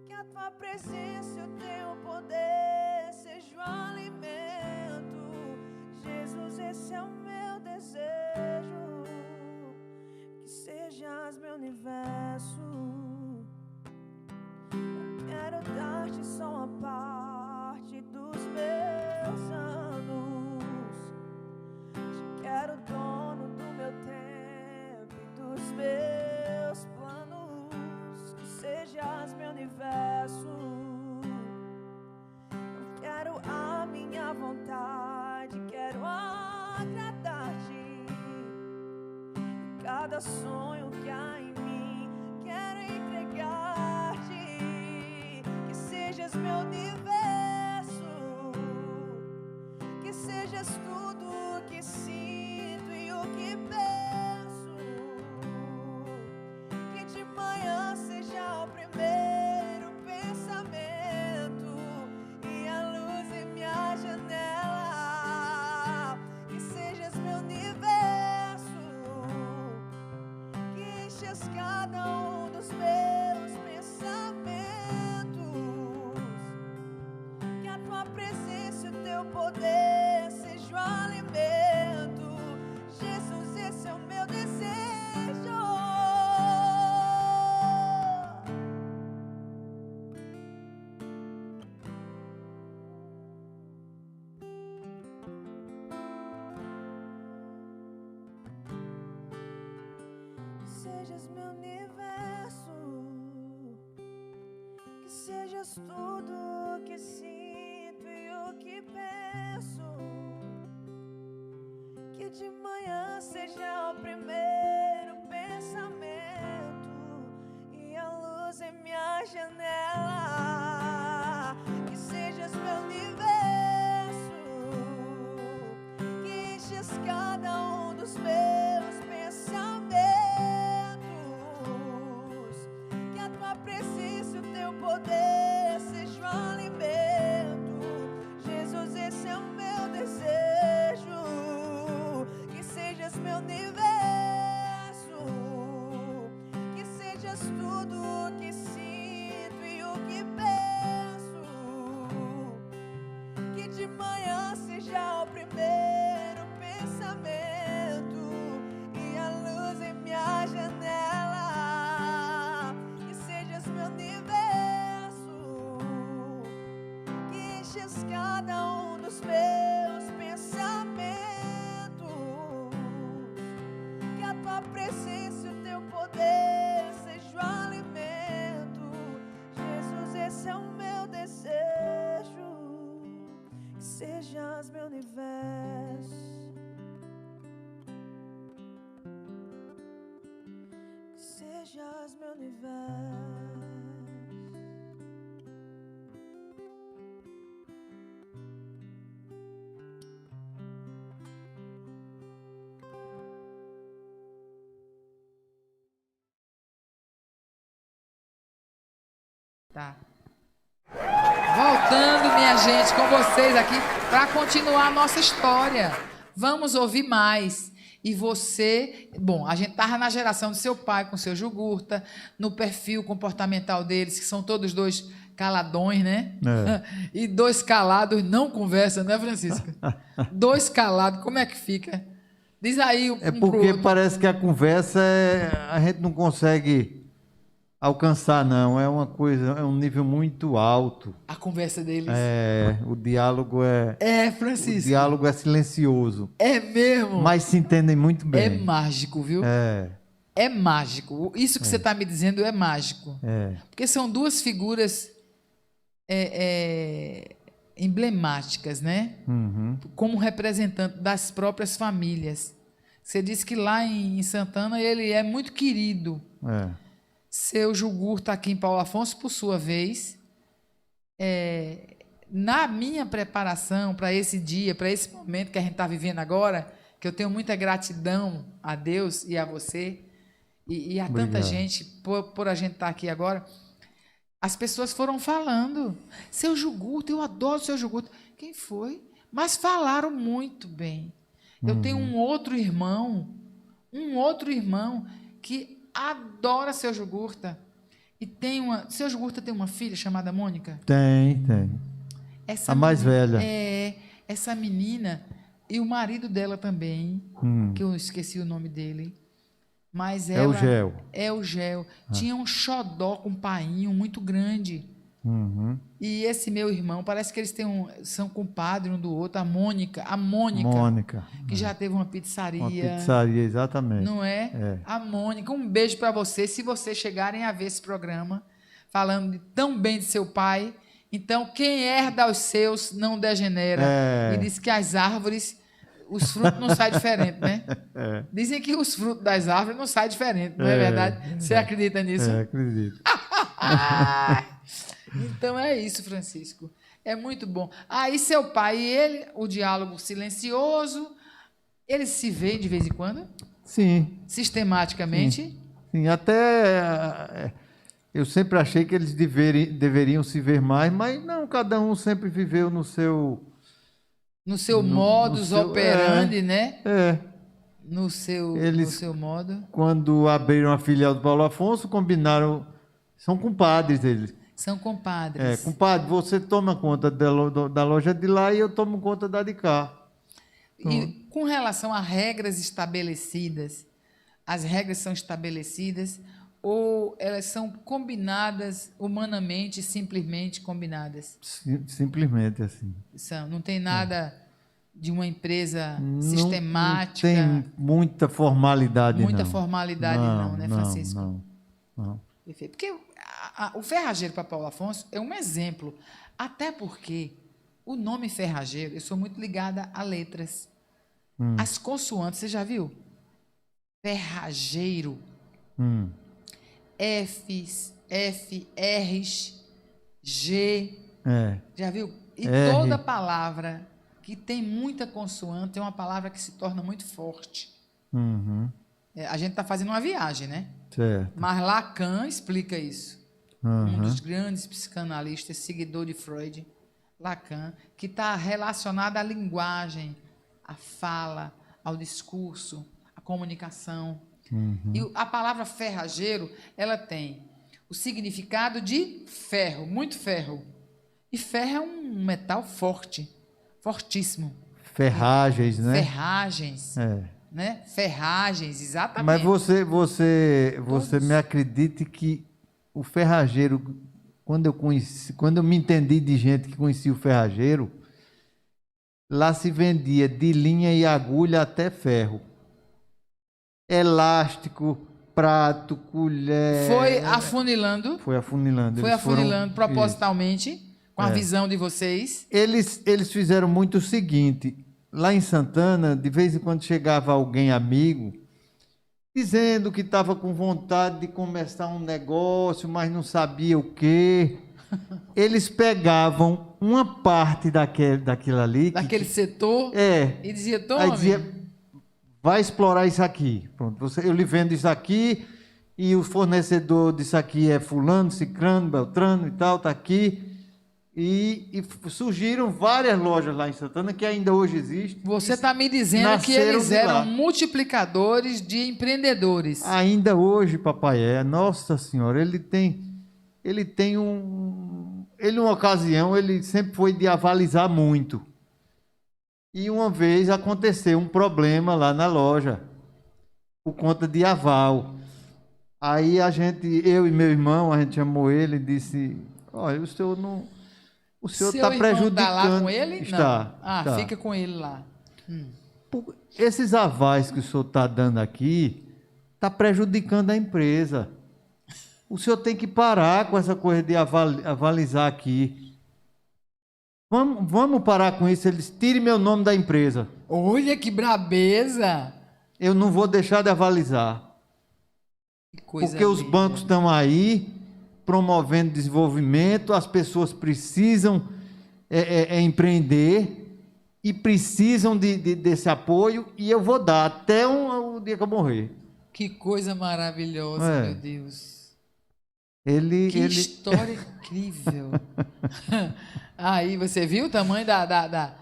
Que a tua presença e o teu poder sejam o alimento. Jesus, esse é o meu desejo. Que sejas meu universo. Não quero dar-te só uma parte dos meus anos. Te quero dono do meu tempo e dos meus planos. Que sejas meu universo. Não quero a minha vontade, quero agradar-te. Cada sonho que há em mim, quero entregar-te. Que sejas meu universo. Que sejas tudo o que sinto e o que penso. Que de manhã seja o primeiro pensamento e a luz em minha janela. Que sejas meu universo. Que enches cada um dos meus pensamentos. Que a tua presença e o teu poder sejam o alimento. Jesus, esse é o meu desejo. Que sejas meu universo. Que sejas tudo o que sinto e o que penso. Que de manhã seja o primeiro pensamento e a luz em minha janela. Que sejas meu universo. Que enches cada um dos meus pensamentos. Que a tua presença e o teu poder sejam o alimento. Jesus, esse é o meu desejo. Que sejas meu universo. Que sejas tudo o que sinto e o que penso. Que de manhã seja o primeiro pensamento e a luz em minha janela. Que sejas meu universo. Que enches cada um dos meus pensamentos. Que a tua presença e o teu poder sejam o alimento. Jesus, esse é o meu desejo. Que sejas meu universo. Que sejas meu universo. Tá. minha gente, com vocês aqui para continuar a nossa história. Vamos ouvir mais. E você... Bom, a gente estava na geração do seu pai com o seu Jugurta, no perfil comportamental deles, que são todos dois caladões, né? É. E dois calados não conversam, né, Francisco? Dois calados, como é que fica? Diz aí É pro porque outro. parece que a conversa a gente não consegue alcançar, não. É uma coisa, é um nível muito alto. A conversa deles. O diálogo É, o Francisco. diálogo é silencioso, É mesmo. mas se entendem muito bem. É mágico, viu? É mágico. Isso que você está me dizendo é mágico. Porque são duas figuras emblemáticas, né? Uhum. Como representante das próprias famílias. Você disse que lá em Santana ele é muito querido. Seu Jugurta aqui em Paulo Afonso, por sua vez, na minha preparação para esse dia, para esse momento que a gente está vivendo agora, que eu tenho muita gratidão a Deus e a você e a Obrigado. tanta gente por a gente estar aqui agora, as pessoas foram falando, seu Jugurta, eu adoro seu Jugurta. Quem foi? Mas falaram muito bem. Eu tenho um outro irmão que adora seu Jugurta. E seu Jugurta tem uma filha chamada Mônica? Tem. Essa A mais velha. Essa menina, e o marido dela também, que eu esqueci o nome dele. Mas ela... É o Gel. Tinha um xodó com um painho muito grande. Uhum. E esse meu irmão, parece que eles são compadres um do outro. A Mônica, que já teve uma pizzaria. Uma pizzaria, exatamente. Não é? A Mônica, um beijo para você. Se vocês chegarem a ver esse programa, falando tão bem de seu pai, então quem herda aos seus não degenera. E diz que as árvores, os frutos não saem diferente, né? Dizem que os frutos das árvores não saem diferente, não é verdade? Você acredita nisso? Acredito. Então é isso, Francisco. É muito bom. Aí seu pai e ele, o diálogo silencioso, eles se veem de vez em quando? Sim. Sistematicamente? Sim, até eu sempre achei que eles deveriam se ver mais, mas não, cada um sempre viveu no seu... No seu modus operandi, né? No seu modo. Quando abriram a filial do Paulo Afonso, combinaram... São compadres eles. São compadres. Compadre, você toma conta da loja de lá e eu tomo conta da de cá. E com relação a regras estabelecidas, as regras são estabelecidas ou elas são combinadas humanamente, simplesmente combinadas? Simplesmente assim. Não tem nada de uma empresa sistemática. Não tem muita formalidade, Muita formalidade não, né, Francisco? Não. Perfeito. Porque o ferrageiro para Paulo Afonso é um exemplo. Até porque o nome ferrageiro, eu sou muito ligada a letras. As consoantes, você já viu? Ferrageiro. Fs, Rs, G. Já viu? E toda palavra que tem muita consoante é uma palavra que se torna muito forte. A gente está fazendo uma viagem, né? Certo. Mas Lacan explica isso. Um dos grandes psicanalistas, seguidor de Freud, Lacan, que está relacionado à linguagem, à fala, ao discurso, à comunicação. E a palavra ferrageiro, ela tem o significado de ferro, muito ferro. E ferro é um metal forte, fortíssimo. Ferragens, né? Ferragens. Né? Ferragens, exatamente. Mas você me acredite que o ferrageiro, quando eu me entendi de gente que conhecia o ferrageiro, lá se vendia de linha e agulha até ferro. Elástico, prato, colher. Foi afunilando. Foi afunilando. Foi afunilando propositalmente, com a visão de vocês. Eles fizeram muito o seguinte. Lá em Santana, de vez em quando chegava alguém amigo, dizendo que estava com vontade de começar um negócio, mas não sabia o quê. Eles pegavam uma parte daquilo ali. Daquele setor. E dizia, toma. Aí dizia, vai explorar isso aqui. Pronto, eu lhe vendo isso aqui, e o fornecedor disso aqui é fulano, cicrano, beltrano e tal, está aqui. surgiram várias lojas lá em Santana que ainda hoje existem. Você está me dizendo que Nasceram eles de eram lá. multiplicadores de empreendedores. Ainda hoje, papai, nossa senhora, ele uma ocasião, ele sempre foi de avalizar muito. E uma vez aconteceu um problema lá na loja, por conta de aval. Aí eu e meu irmão, a gente chamou ele e disse, olha, o senhor Seu está irmão prejudicando. tá lá com ele? Está. Não. Ah, está. fica com ele lá. Esses avais que o senhor está dando aqui, está prejudicando a empresa. O senhor tem que parar com essa coisa de avalizar aqui. Vamos parar com isso. Eles tirem meu nome da empresa. Olha que brabeza! Eu não vou deixar de avalizar. Que coisa Porque os linda. bancos estão aí promovendo desenvolvimento, as pessoas precisam empreender e precisam desse apoio, e eu vou dar até o dia que eu morrer. Que coisa maravilhosa, É. meu Deus. Ele, Que história incrível. Aí, você viu o tamanho da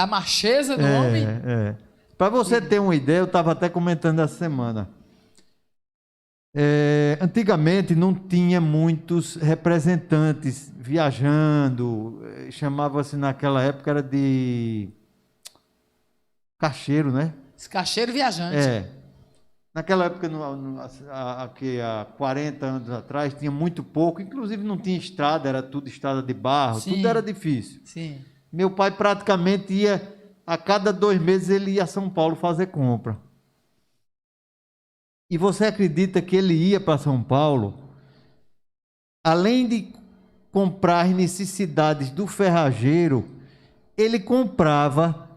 macheza do homem? Para você ter uma ideia, eu estava até comentando essa semana. Antigamente não tinha muitos representantes viajando, chamava-se naquela época, era de cacheiro, né? Esse cacheiro viajante. Naquela época, há 40 anos atrás, tinha muito pouco, inclusive não tinha estrada, era tudo estrada de barro, Sim. tudo era difícil. Sim. Meu pai praticamente ia, a cada 2 meses ele ia a São Paulo fazer compra. E você acredita que ele ia para São Paulo, além de comprar as necessidades do ferrageiro, ele comprava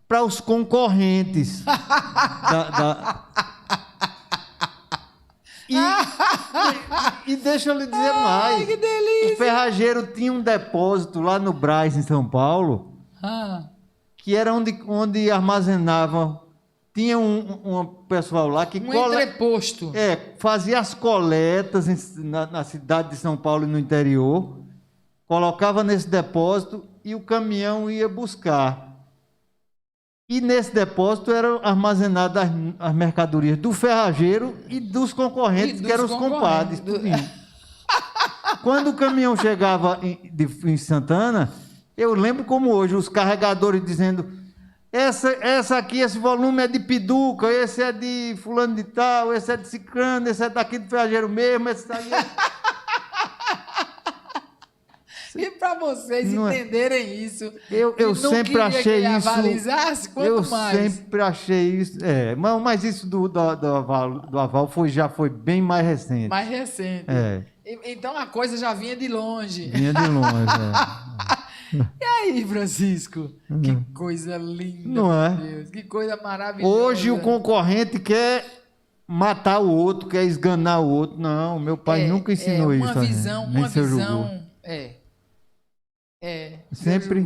para os concorrentes E deixa eu lhe dizer mais. Ai, que delícia! O ferrageiro tinha um depósito lá no Brás, em São Paulo, Ah, que era onde armazenava. Tinha um pessoal lá que entreposto. fazia as coletas na cidade de São Paulo e no interior, colocava nesse depósito e o caminhão ia buscar. E nesse depósito eram armazenadas as mercadorias do ferrageiro e dos concorrentes, que eram os compadres. Tudinho. Quando o caminhão chegava em Santana, eu lembro como hoje, os carregadores dizendo: essa aqui, esse volume é de Piduca, esse é de fulano de tal, esse é de Cicrano, esse é daqui do ferrageiro mesmo, esse aí é... E para vocês entenderem isso, eu sempre achei isso. Avalizasse, quanto mais. Eu sempre achei isso. Mas isso do aval já foi bem mais recente. Mais recente. Então a coisa já vinha de longe. Vinha de longe. E aí, Francisco? Que coisa linda, Não é? meu Deus. Que coisa maravilhosa. Hoje o concorrente quer matar o outro, quer esganar o outro. Não, meu pai nunca ensinou isso. Uma visão. Sempre.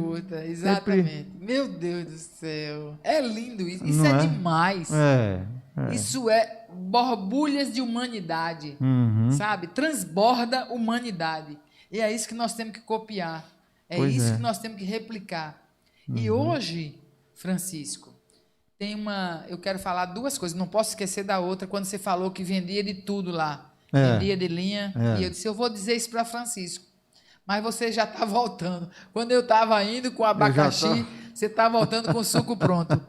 Exatamente. Meu Deus do céu. É lindo isso. Isso Não é demais. É. Isso é borbulhas de humanidade. Uhum. Sabe? Transborda humanidade. E é isso que nós temos que copiar. Pois isso é. que nós temos que replicar. E hoje, Francisco, eu quero falar 2 coisas. Não posso esquecer da outra. Quando você falou que vendia de tudo lá. Vendia de linha. E eu disse, eu vou dizer isso para Francisco. Mas você já está voltando. Quando eu estava indo com abacaxi, você está voltando com o suco pronto.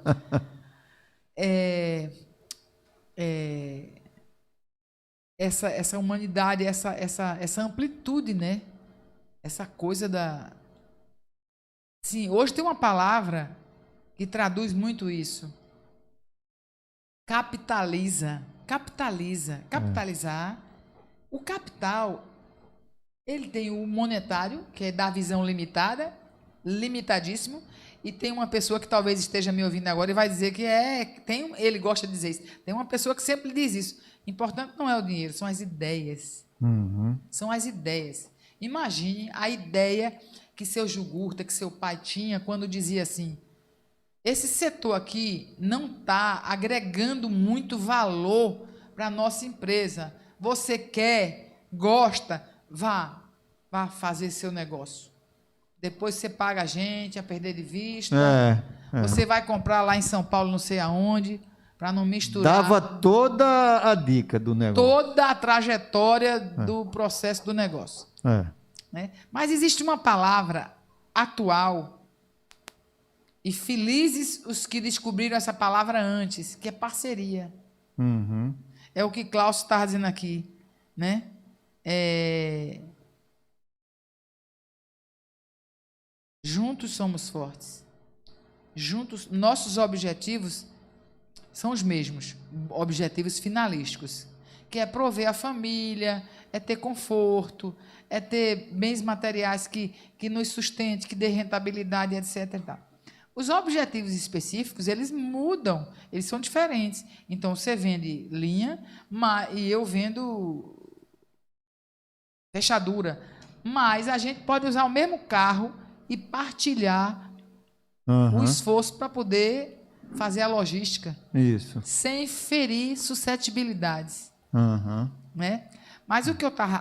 Essa humanidade, essa amplitude, né? Essa coisa da... Sim, hoje tem uma palavra que traduz muito isso. Capitaliza. Capitalizar. O capital... Ele tem o monetário, que é da visão limitada, limitadíssimo, e tem uma pessoa que talvez esteja me ouvindo agora e vai dizer que ele gosta de dizer isso. Tem uma pessoa que sempre diz isso. Importante não é o dinheiro, são as ideias. Uhum. São as ideias. Imagine a ideia que seu Jugurta, que seu pai tinha quando dizia assim: esse setor aqui não está agregando muito valor para a nossa empresa. Você quer, gosta, vá fazer seu negócio. depois você paga a gente, a perder de vista. É. Você vai comprar lá em São Paulo, não sei aonde, para não misturar. Dava toda a dica do negócio. Toda a trajetória do processo do negócio. É. Né? Mas existe uma palavra atual, e felizes os que descobriram essa palavra antes, que é parceria. Uhum. É o que Klaus está dizendo aqui, né? Juntos somos fortes. Juntos, nossos objetivos são os mesmos, objetivos finalísticos, que é prover a família, é ter conforto, é ter bens materiais que nos sustente, que dê rentabilidade, etc. e tal. Os objetivos específicos, eles mudam, eles são diferentes. Então, você vende linha e eu vendo fechadura. Mas a gente pode usar o mesmo carro e partilhar o esforço para poder fazer a logística. Isso. Sem ferir suscetibilidades. Né? Mas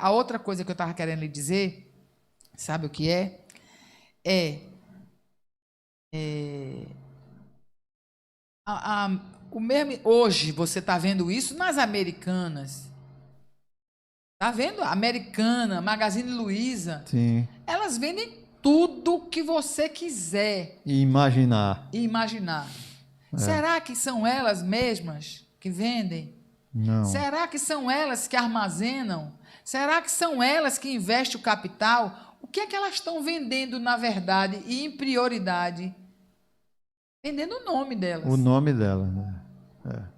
a outra coisa que eu estava querendo lhe dizer, sabe o que é? O mesmo, hoje você está vendo isso nas Americanas. Está vendo? Americana, Magazine Luiza. Sim. Elas vendem tudo que você quiser. E imaginar. Será que são elas mesmas que vendem? Não. Será que são elas que armazenam? Será que são elas que investem o capital? O que é que elas estão vendendo, na verdade, e em prioridade? Vendendo o nome delas. O nome dela, né?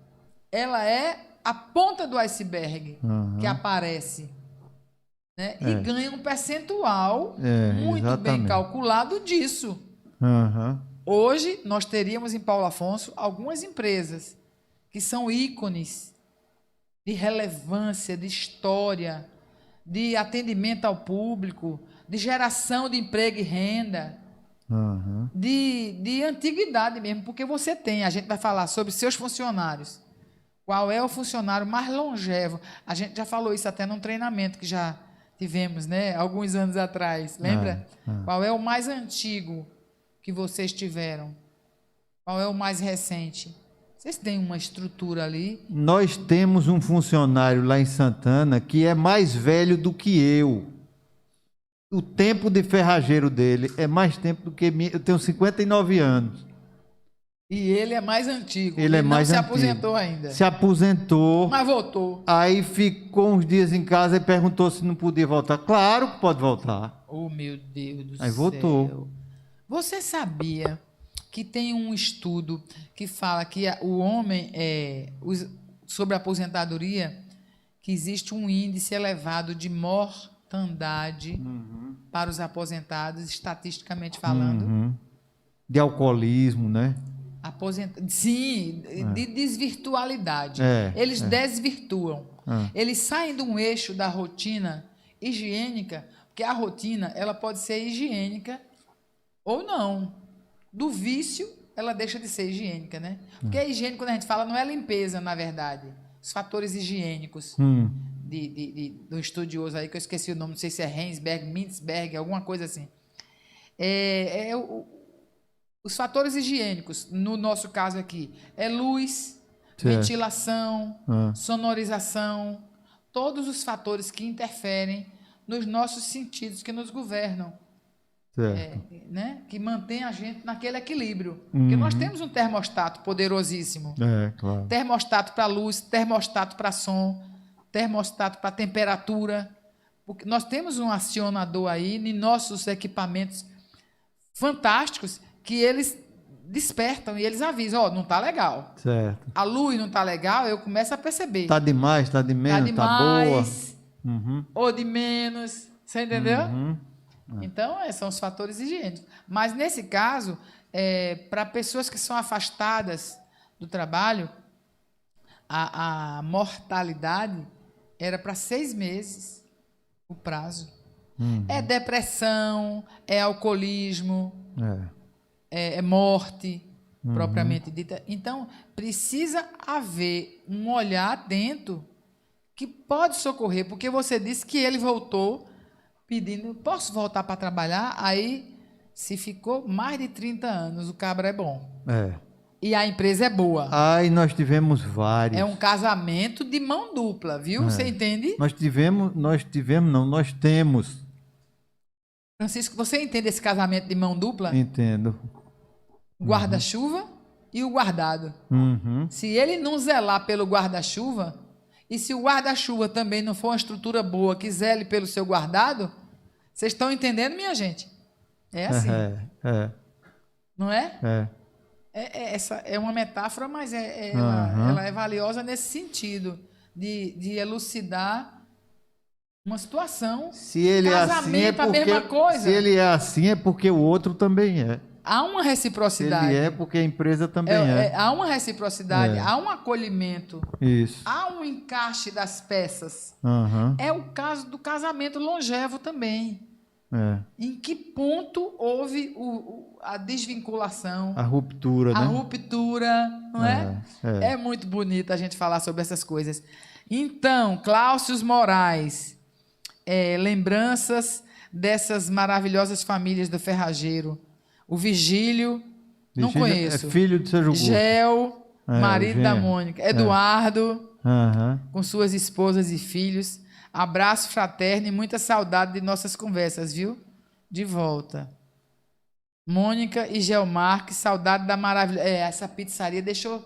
Ela é a ponta do iceberg que aparece. Né? E ganha um percentual muito exatamente. bem calculado disso. Hoje, nós teríamos em Paulo Afonso algumas empresas que são ícones de relevância, de história, de atendimento ao público, de geração de emprego e renda, de antiguidade mesmo, porque a gente vai falar sobre seus funcionários. Qual é o funcionário mais longevo? A gente já falou isso até num treinamento que já tivemos, né, alguns anos atrás, lembra? Qual é o mais antigo que vocês tiveram? Qual é o mais recente? Vocês têm uma estrutura ali? Nós temos um funcionário lá em Santana que é mais velho do que eu. O tempo de ferrageiro dele é mais tempo do que mim. Eu tenho 59 anos. E ele é mais antigo. Ele é mais não se antigo. aposentou ainda. Se aposentou. Mas voltou. Aí ficou uns dias em casa e perguntou se não podia voltar. Claro que pode voltar. Oh, meu Deus do céu. Aí voltou. Você sabia que tem um estudo que fala que o homem, sobre a aposentadoria, que existe um índice elevado de mortandade para os aposentados, estatisticamente falando. De alcoolismo, né? Sim, de desvirtualidade. Eles desvirtuam. Eles saem de um eixo da rotina higiênica, porque a rotina ela pode ser higiênica ou não. Do vício, ela deixa de ser higiênica, né? Porque a higiene, quando a gente fala, não é limpeza, na verdade. Os fatores higiênicos do estudioso aí, que eu esqueci o nome, não sei se é Heinsberg, Mintzberg, alguma coisa assim. Os fatores higiênicos, no nosso caso aqui, é luz, ventilação, sonorização, todos os fatores que interferem nos nossos sentidos que nos governam. Né? Que mantém a gente naquele equilíbrio. Porque nós temos um termostato poderosíssimo. Claro. Termostato para luz, termostato para som, termostato para temperatura. Porque nós temos um acionador aí em nossos equipamentos fantásticos que eles despertam e eles avisam, não está legal. Certo. A luz não está legal, eu começo a perceber. Está demais, está de menos, está boa. Ou de menos. Você entendeu? Então, são os fatores higiênicos. Mas, nesse caso, para pessoas que são afastadas do trabalho, a mortalidade era para 6 meses o prazo. É depressão, é alcoolismo, é morte, propriamente dita. Então, precisa haver um olhar atento que pode socorrer, porque você disse que ele voltou pedindo, posso voltar para trabalhar? Aí Se ficou mais de 30 anos, o cabra é bom. É. E a empresa é boa. Aí nós tivemos vários. É um casamento de mão dupla, viu? Você entende? Nós temos. Francisco, você entende esse casamento de mão dupla? Entendo. O guarda-chuva e o guardado. Uhum. Se ele não zelar pelo guarda-chuva, e se o guarda-chuva também não for uma estrutura boa, que zele pelo seu guardado, vocês estão entendendo, minha gente? É assim, não é? Essa é uma metáfora, mas ela é valiosa nesse sentido, de elucidar uma situação. Se ele é assim, é Casamento, a mesma coisa. Se ele é assim, é porque o outro também é. Há uma Se reciprocidade. ele é, porque a empresa também é. Há uma reciprocidade, há um acolhimento, Isso. há um encaixe das peças. Aham. É o caso do casamento longevo também. É. Em que ponto houve a desvinculação, A ruptura, a né? ruptura, não é? É muito bonito a gente falar sobre essas coisas. Então, Cláudio Moraes, lembranças dessas maravilhosas famílias do Ferrageiro. O Vigílio, não conheço. É filho de seu Augusto. Gel, marido da genro. Mônica. Eduardo, Aham. com suas esposas e filhos. Abraço fraterno e muita saudade de nossas conversas, viu? De volta. Mônica e Gelmar, que saudade da maravilha. Essa pizzaria deixou...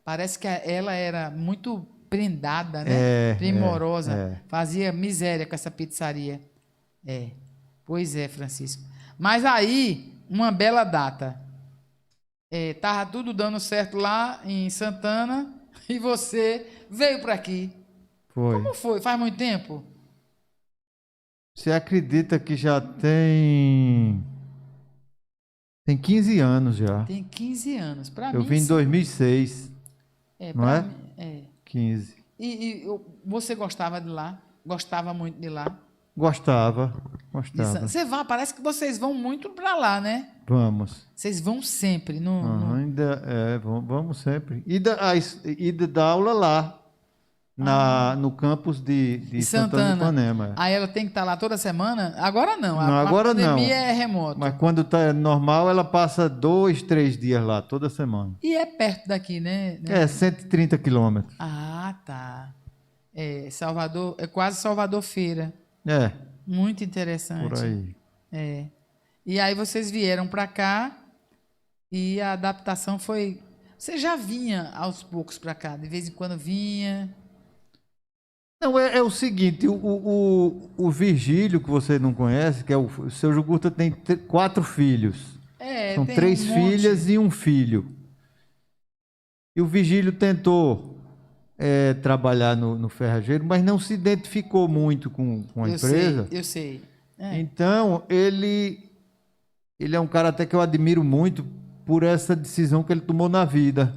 Parece que ela era muito prendada, né? Primorosa. Fazia miséria com essa pizzaria. Pois é, Francisco. Mas aí, uma bela data. Tava tudo dando certo lá em Santana e você veio para aqui. Foi. Como foi? Faz muito tempo? Você acredita que já tem 15 anos já. Tem 15 anos. Para mim. Eu vim em 2006. Não pra é? mim, 15. E você gostava de lá? Gostava muito de lá? Gostava. Você vai, parece que vocês vão muito para lá, né? Vamos. Vocês vão sempre. Vamos sempre. Ida da aula lá. No campus de Santana do Ipanema. Aí ela tem que estar lá toda semana? Agora não. Não, agora a pandemia não. é remoto. Mas quando está normal, ela passa 2, 3 dias lá, toda semana. E é perto daqui, né? 130 quilômetros. Ah, tá. Salvador, é quase Salvador Feira. Muito interessante. Por aí. E aí vocês vieram para cá e a adaptação foi... Você já vinha aos poucos para cá? De vez em quando vinha... Não, é o seguinte, o Virgílio, que você não conhece, que é o seu Jugurta, tem 4 filhos. São tem 3 um filhas monte. e um filho. E o Virgílio tentou trabalhar no Ferrageiro, mas não se identificou muito com a empresa. Eu sei. Então, ele é um cara até que eu admiro muito por essa decisão que ele tomou na vida.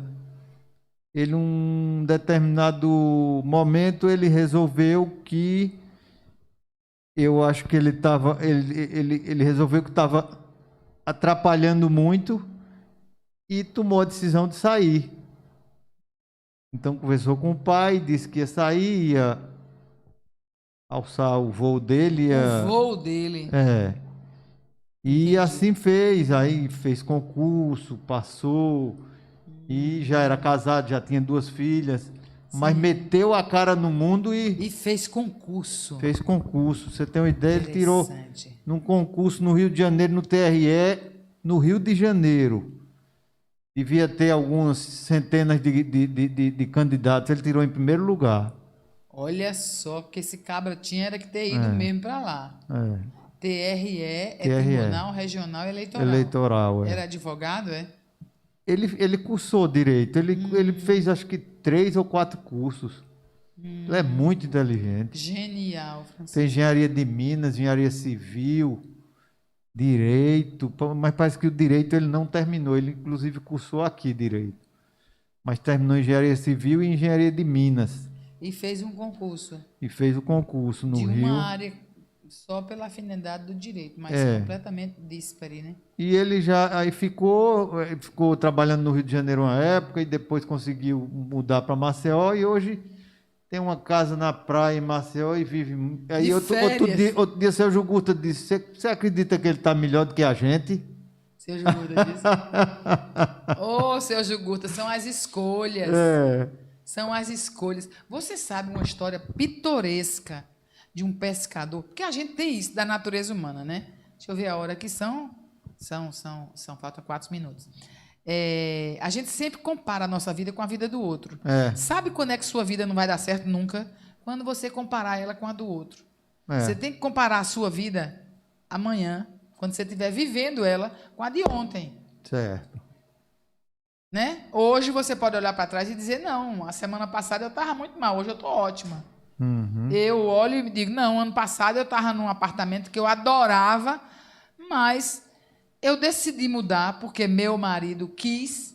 Ele, num determinado momento, ele resolveu que... Eu acho que ele resolveu que estava atrapalhando muito e tomou a decisão de sair. Então, conversou com o pai, disse que ia sair, ia alçar o voo dele. O voo dele. E assim fez. Aí fez concurso, passou... E já era casado, já tinha 2 filhas. Mas meteu a cara no mundo e fez concurso. Fez concurso. Você tem uma ideia? Ele tirou num concurso no Rio de Janeiro, no TRE, no Rio de Janeiro. Devia ter algumas centenas de candidatos. Ele tirou em primeiro lugar. Olha só, que esse cabra tinha era que ter ido mesmo para lá. TRE é Tribunal Regional Eleitoral. Eleitoral, Era advogado, Ele cursou direito, ele fez acho que 3 ou 4 cursos. Ele é muito inteligente. Genial, Francisco. Tem engenharia de Minas, engenharia civil, direito, mas parece que o direito ele não terminou, ele inclusive cursou aqui direito. Mas terminou engenharia civil e engenharia de Minas. E fez um concurso. E fez o concurso no Rio. De uma área só pela afinidade do direito, mas completamente díspare, né? E ele já aí ficou trabalhando no Rio de Janeiro uma época e depois conseguiu mudar para Maceió e hoje tem uma casa na praia em Maceió e vive... Aí outro dia o seu Jugurta disse, você acredita que ele está melhor do que a gente? Seu Jugurta disse. Ô, seu Jugurta, são as escolhas. É. São as escolhas. Você sabe uma história pitoresca de um pescador? Porque a gente tem isso da natureza humana, né? Deixa eu ver a hora que são. Faltam 4 minutos. A gente sempre compara a nossa vida com a vida do outro. É. Sabe quando é que sua vida não vai dar certo nunca? Quando você comparar ela com a do outro. É. Você tem que comparar a sua vida amanhã, quando você estiver vivendo ela, com a de ontem. Certo. Né? Hoje você pode olhar para trás e dizer, não, a semana passada eu estava muito mal, hoje eu estou ótima. Uhum. Eu olho e digo, não, ano passado eu estava num apartamento que eu adorava, mas eu decidi mudar porque meu marido quis.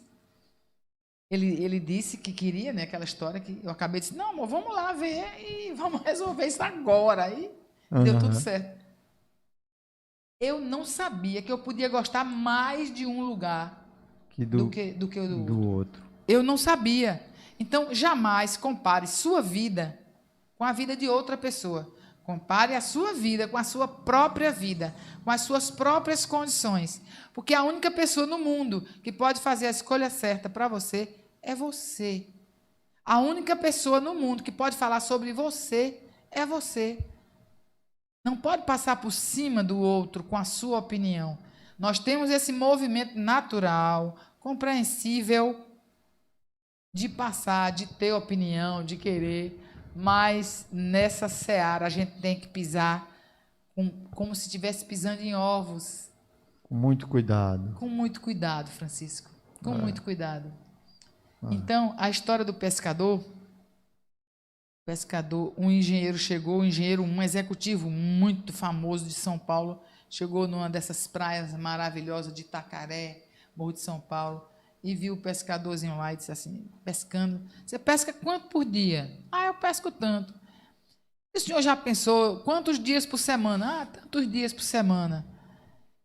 Ele disse que queria, né? Aquela história que eu acabei de dizer, não, amor, vamos lá ver e vamos resolver isso agora. Aí deu tudo certo. Eu não sabia que eu podia gostar mais de um lugar do que o do outro. Eu não sabia. Então, jamais compare sua vida com a vida de outra pessoa. Compare a sua vida com a sua própria vida, com as suas próprias condições. Porque a única pessoa no mundo que pode fazer a escolha certa para você é você. A única pessoa no mundo que pode falar sobre você é você. Não pode passar por cima do outro com a sua opinião. Nós temos esse movimento natural, compreensível, de passar, de ter opinião, de querer, mas nessa seara a gente tem que pisar como se estivesse pisando em ovos. Com muito cuidado. Com muito cuidado, Francisco. Com muito cuidado. Então, a história do pescador, um engenheiro chegou, um executivo muito famoso de São Paulo, chegou numa dessas praias maravilhosas de Itacaré, Morro de São Paulo, e viu o pescadorzinho lá e disse assim, pescando, você pesca quanto por dia? Ah, eu pesco tanto. E o senhor já pensou quantos dias por semana? Ah, tantos dias por semana.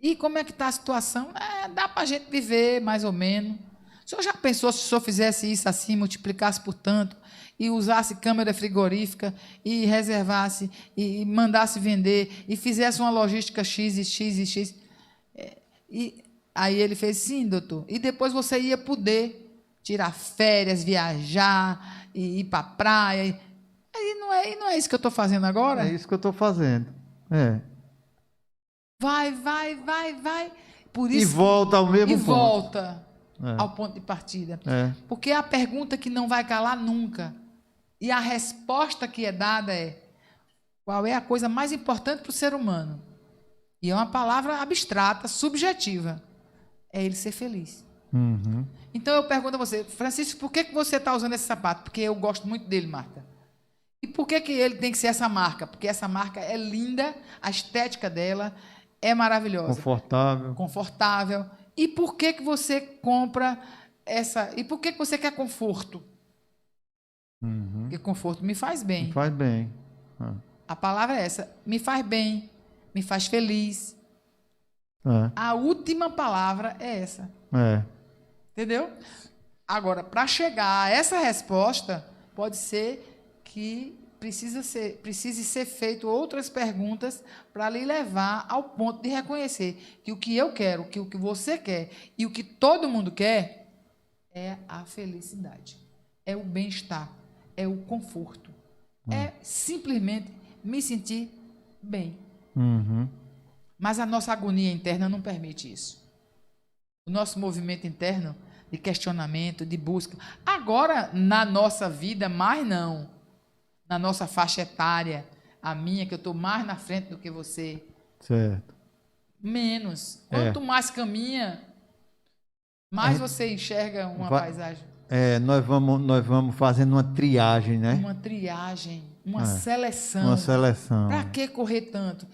E como é que está a situação? Dá para a gente viver mais ou menos. O senhor já pensou se o senhor fizesse isso assim, multiplicasse por tanto, e usasse câmera frigorífica, e reservasse, e mandasse vender, e fizesse uma logística X e X e X? Aí ele fez, sim, doutor. E depois você ia poder tirar férias, viajar, e ir para a praia. E não é isso que eu estou fazendo agora? É isso que eu estou fazendo. É. Vai. Por isso, e volta ao mesmo e ponto. Volta ao ponto de partida. Porque é a pergunta que não vai calar nunca. E a resposta que é dada é: qual é a coisa mais importante para o ser humano? E é uma palavra abstrata, subjetiva. É ele ser feliz. Uhum. Então eu pergunto a você, Francisco, por que você está usando esse sapato? Porque eu gosto muito dele, Marta. E por que ele tem que ser essa marca? Porque essa marca é linda, a estética dela é maravilhosa. Confortável. E por que você compra essa... E por que você quer conforto? Uhum. Porque conforto me faz bem. Me faz bem. A palavra é essa. Me faz bem, me faz feliz. A última palavra é essa. Entendeu? Agora, para chegar a essa resposta, pode ser que precise ser feito outras perguntas para lhe levar ao ponto de reconhecer que o que eu quero, que o que você quer e o que todo mundo quer é a felicidade, é o bem-estar, é o conforto, é simplesmente me sentir bem. Uhum. Mas a nossa agonia interna não permite isso. O nosso movimento interno de questionamento, de busca. Agora, na nossa vida, mais não. Na nossa faixa etária, a minha, que eu estou mais na frente do que você. Certo. Menos. Quanto mais caminha, mais você enxerga uma paisagem. Nós vamos fazendo uma triagem, né? Uma triagem, uma seleção. Uma seleção. Para que correr tanto?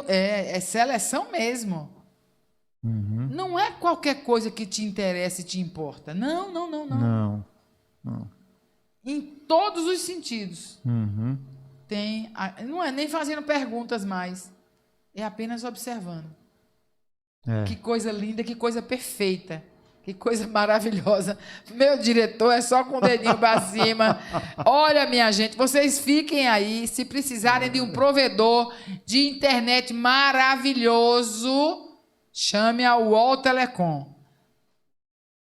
É seleção mesmo. Uhum. Não é qualquer coisa que te interessa e te importa. Não. Não. Em todos os sentidos. Uhum. Não é nem fazendo perguntas mais. É apenas observando. Que coisa linda, que coisa perfeita. Que coisa maravilhosa. Meu diretor é só com o dedinho para cima. Olha, minha gente, vocês fiquem aí. Se precisarem de um provedor de internet maravilhoso, Chame a UOL Telecom.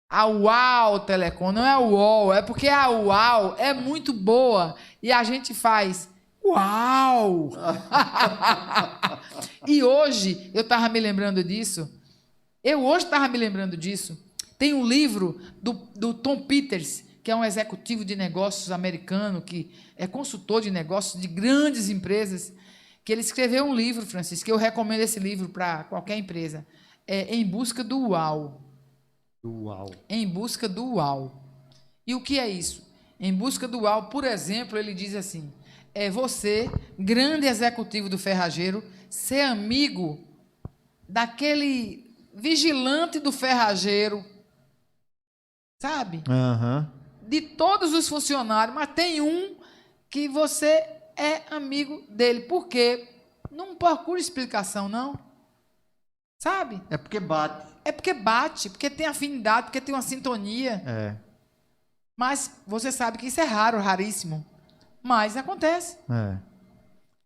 A UAU Telecom, não é a UOL, é porque a UAU é muito boa e a gente faz uau! E hoje, eu estava me lembrando disso, tem um livro do Tom Peters, que é um executivo de negócios americano, que é consultor de negócios de grandes empresas, que ele escreveu um livro, Francisco, que eu recomendo esse livro para qualquer empresa, Em Busca do Uau. Uau. Em busca do uau. E o que é isso? Em busca do uau, por exemplo, ele diz assim, é você, grande executivo do ferrageiro, ser amigo daquele vigilante do ferrageiro, sabe? Aham. De todos os funcionários, mas tem um que você é amigo dele. Por quê? Não procura explicação, não. Sabe? É porque bate. É porque bate, porque tem afinidade, porque tem uma sintonia. É. Mas você sabe que isso é raro, raríssimo. Mas acontece. É.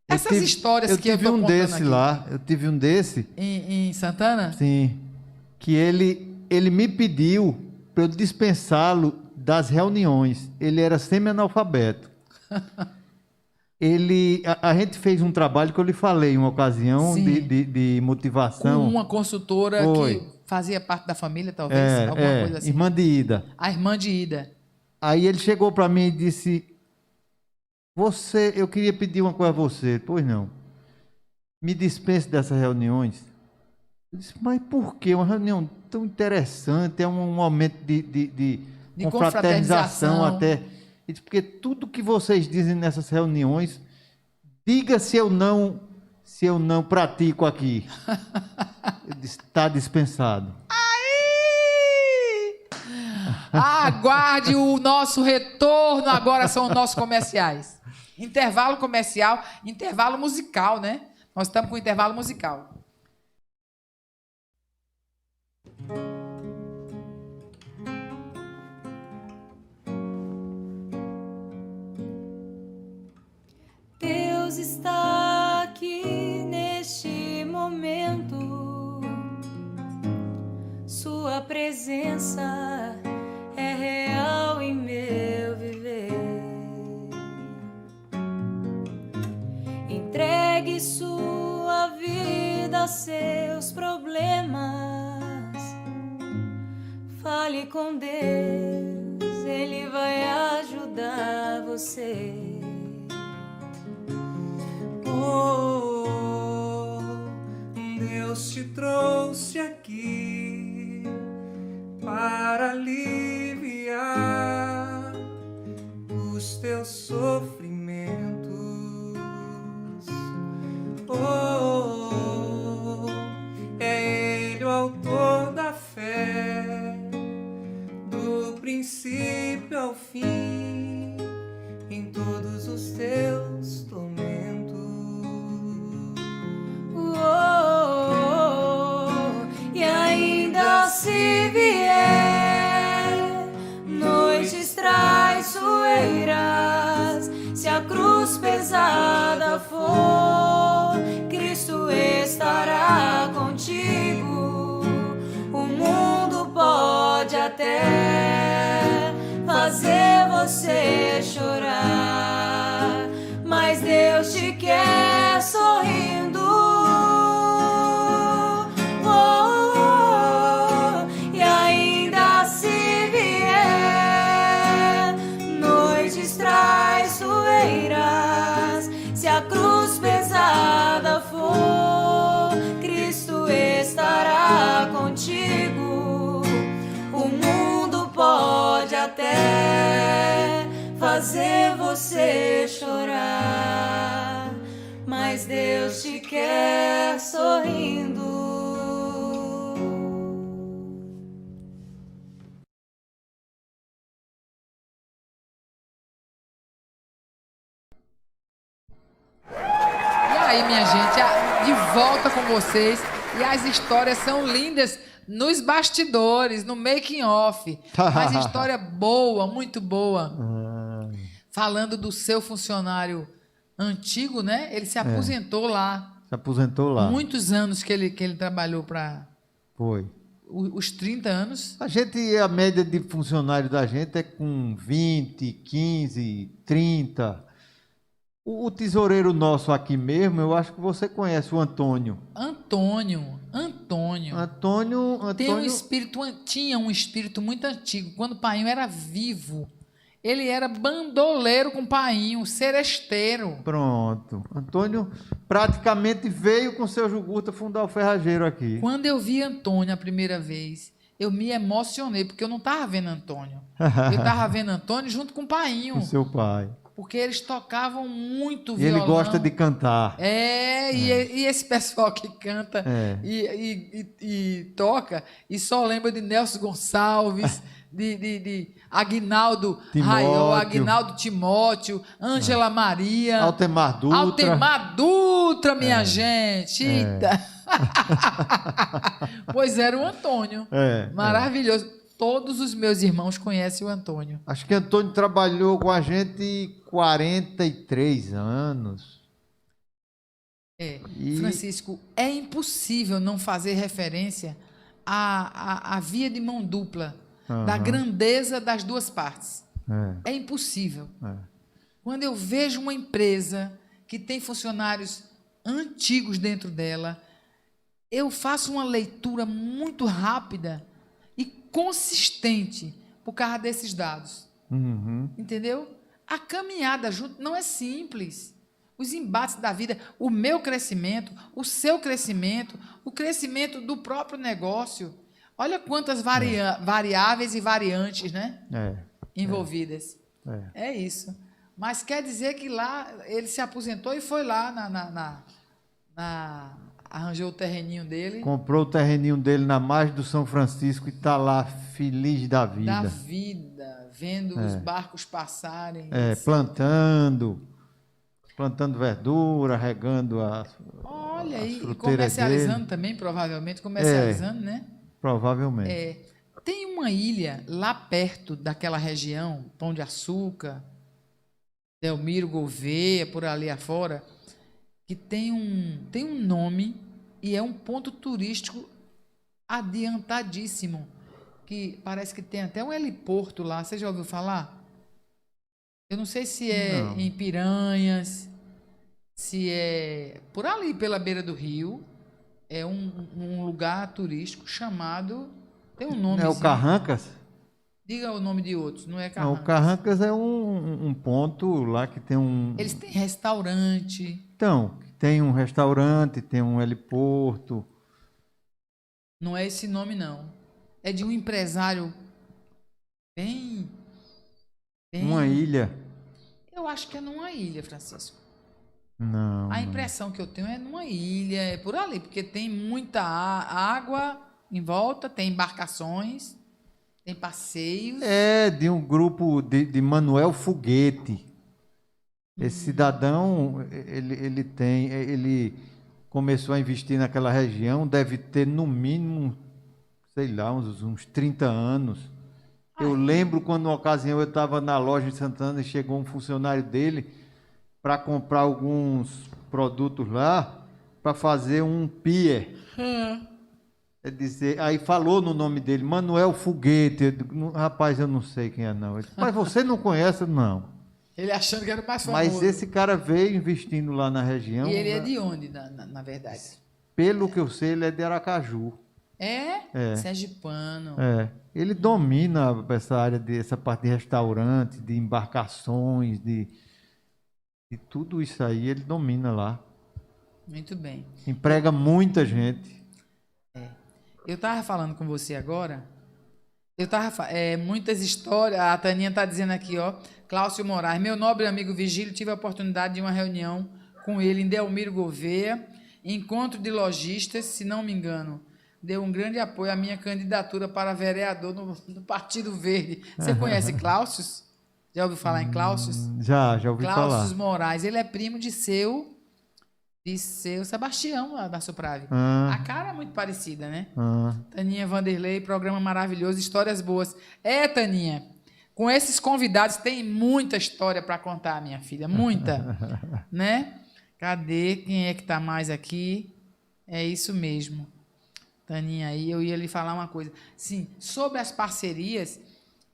Essas histórias que eu tive tô um contando desse aqui. lá. Eu tive um desse. Em Santana? Sim. Que ele me pediu para eu dispensá-lo das reuniões. Ele era semi-analfabeto. A gente fez um trabalho que eu lhe falei em uma ocasião Sim. de Com motivação. uma consultora Foi. que fazia parte da família, talvez, alguma coisa assim. Irmã de Ida. A irmã de Ida. Aí ele chegou para mim e disse: eu queria pedir uma coisa a você. Pois não. Me dispense dessas reuniões. Eu disse: mas por quê? Uma reunião tão interessante, é um momento de confraternização até. Ele disse: porque tudo que vocês dizem nessas reuniões, diga se eu não pratico aqui. Eu disse: está dispensado. Aguarde o nosso retorno. Agora são os nossos comerciais. Intervalo comercial, intervalo musical, né? Nós estamos com intervalo musical. Deus está aqui neste momento. Sua presença é real em meu viver. Entregue sua vida, seus problemas. Fale com Deus, Ele vai ajudar você. Oh, Deus te trouxe aqui para aliviar os teus sofrimentos. Oh, é Ele o autor da fé, do princípio ao fim, em todos os teus tormentos. E ainda se vier noites traiçoeiras, se a cruz pesada for, Cristo estará contigo. O mundo pode até fazer você chorar, mas Deus te quer sorrindo. E ainda se vier noites traiçoeiras, se a cruz pesada for, Cristo estará contigo. O mundo pode até fazer você chorar, mas Deus te quer sorrindo. E aí, minha gente, de volta com vocês. E as histórias são lindas nos bastidores, no making off. Mas história boa, muito boa. Falando do seu funcionário antigo, né? Ele se aposentou lá. Se aposentou lá. Muitos anos que ele trabalhou para Foi. Os 30 anos. A média de funcionário da gente é com 20, 15, 30. O tesoureiro nosso aqui mesmo, eu acho que você conhece o Antônio. Antônio. Antônio. Tinha um espírito muito antigo. Quando o Painho era vivo, ele era bandoleiro com o Painho, seresteiro. Pronto. Antônio praticamente veio com seu Jugurta fundar o ferrageiro aqui. Quando eu vi Antônio a primeira vez, eu me emocionei, porque eu não estava vendo Antônio. Eu estava vendo Antônio junto com o Painho. Com seu pai. Porque eles tocavam muito E violão. ele gosta de cantar. E esse pessoal que canta e toca, e só lembra de Nelson Gonçalves, de Aguinaldo Raiol, Aguinaldo Timóteo, Ângela Maria. Altemar Dutra. Altemar Dutra, minha gente. Eita. Pois era o Antônio. Maravilhoso. Todos os meus irmãos conhecem o Antônio. Acho que Antônio trabalhou com a gente 43 anos. Francisco, é impossível não fazer referência à via de mão dupla, da grandeza das duas partes. É impossível. Quando eu vejo uma empresa que tem funcionários antigos dentro dela, eu faço uma leitura muito rápida e consistente por causa desses dados. Entendeu? A caminhada junto não é simples. Os embates da vida, o meu crescimento, o seu crescimento, o crescimento do próprio negócio. Olha quantas variáveis e variantes, né? Envolvidas. É isso. Mas quer dizer que lá ele se aposentou e foi lá arranjou o terreninho dele. Comprou o terreninho dele na margem do São Francisco e está lá feliz da vida. Vendo os barcos passarem. Plantando verdura, regando Olha aí, e comercializando dele. Também, provavelmente, né? Provavelmente. Tem uma ilha lá perto daquela região, Pão de Açúcar, Delmiro Gouveia, por ali afora, que tem um nome e é um ponto turístico adiantadíssimo, que parece que tem até um heliporto lá. Você já ouviu falar? Eu não sei se em Piranhas, se é por ali, pela beira do rio. É um lugar turístico chamado... Tem um nome. Não é o Carrancas? Diga o nome de outros, não é Carrancas. Não, o Carrancas é um ponto lá que tem um... Eles têm restaurante. Então, tem um restaurante, tem um heliporto. Não é esse nome, não. É de um empresário bem... Uma ilha. Eu acho que é numa ilha, Francisco. Não. A impressão que eu tenho é numa ilha, é por ali, porque tem muita água em volta, tem embarcações, tem passeios. É de um grupo de Manuel Foguete. Esse cidadão, ele começou a investir naquela região, deve ter no mínimo, sei lá, uns 30 anos. Eu lembro quando, numa ocasião, eu estava na loja em Santana e chegou um funcionário dele para comprar alguns produtos lá para fazer um pier. É dizer, aí falou no nome dele, Manuel Foguete. Rapaz, eu não sei quem é, não. Ele disse, mas você não conhece, não. Ele achando que era o mais famoso. Mas esse cara veio investindo lá na região. E ele é de onde, na verdade? Pelo que eu sei, ele é de Aracaju. É? Sergipano. Ele domina essa área, essa parte de restaurante, de embarcações, de tudo isso aí, ele domina lá. Muito bem. Emprega muita gente. Eu estava falando com você agora, muitas histórias, a Taninha está dizendo aqui, ó, Cláudio Moraes, meu nobre amigo Vigílio, tive a oportunidade de uma reunião com ele em Delmiro Gouveia, encontro de lojistas, se não me engano, deu um grande apoio à minha candidatura para vereador no Partido Verde. Você conhece Cláudio? Já ouviu falar em Cláudio? Já ouvi falar. Cláudio Moraes, ele é primo de seu Sebastião, lá da Soprave. A cara é muito parecida, né? Taninha Vanderlei, programa maravilhoso, histórias boas. Taninha, com esses convidados tem muita história para contar, minha filha, muita, né? Cadê? Quem é que está mais aqui? É isso mesmo. Taninha aí, eu ia lhe falar uma coisa. Sim, sobre as parcerias,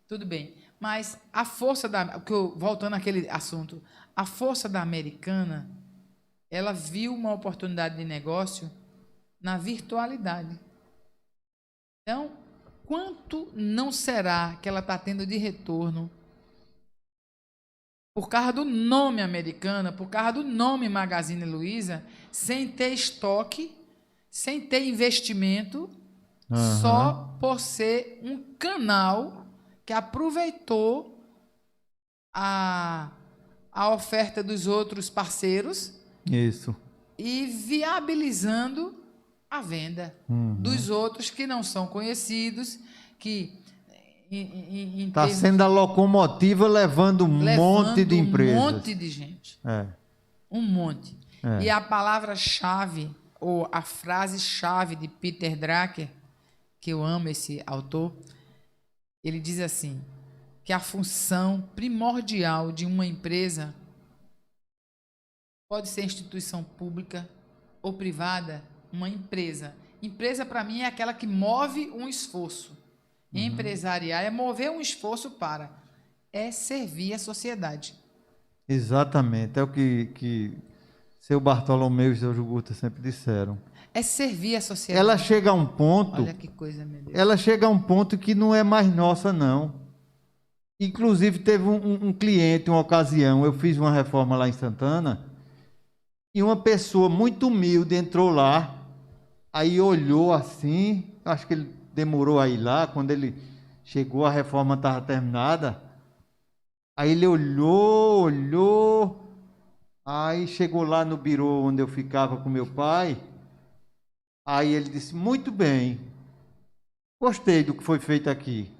tudo bem. Mas a força voltando àquele assunto, a força da Americana, ela viu uma oportunidade de negócio na virtualidade. Então, quanto não será que ela está tendo de retorno por causa do nome Americana, por causa do nome Magazine Luiza, sem ter estoque, sem ter investimento, só por ser um canal que aproveitou a oferta dos outros parceiros. Isso. E viabilizando a venda dos outros que não são conhecidos, que Está sendo a locomotiva levando monte de empresas. Um monte de gente. Um monte. E a palavra-chave, ou a frase-chave de Peter Drucker, que eu amo esse autor, ele diz assim, que a função primordial de uma empresa pode ser instituição pública ou privada, uma empresa. Empresa, para mim, é aquela que move um esforço. Empresariar é mover um esforço é servir a sociedade. Exatamente, é o que seu Bartolomeu e seu Jugurta sempre disseram. É servir a sociedade. Ela chega a um ponto... Olha que coisa, meu Deus. Ela chega a um ponto que não é mais nossa, não. Inclusive, teve um cliente, uma ocasião, eu fiz uma reforma lá em Santana, e uma pessoa muito humilde entrou lá, aí olhou assim, acho que ele demorou a ir lá, quando ele chegou, a reforma estava terminada, aí ele olhou, aí chegou lá no birô onde eu ficava com meu pai, aí ele disse, muito bem, gostei do que foi feito aqui.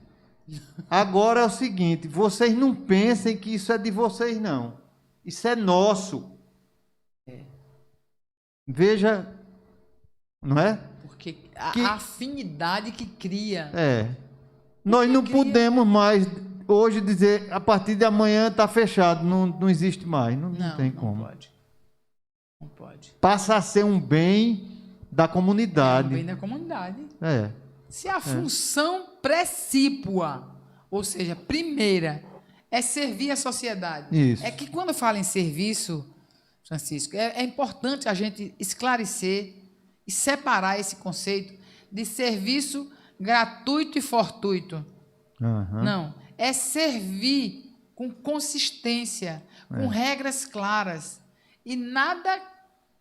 Agora é o seguinte, vocês não pensem que isso é de vocês, não. Isso é nosso. Veja, não é? Porque a afinidade que cria. Nós não podemos mais hoje dizer, a partir de amanhã está fechado, não existe mais. Não tem como. Não pode. Passa a ser um bem da comunidade. Um bem da comunidade. É. Se a função precípua, ou seja, primeira, é servir a sociedade. Isso. É que quando fala em serviço, Francisco, é importante a gente esclarecer e separar esse conceito de serviço gratuito e fortuito. Não, é servir com consistência, com regras claras. E nada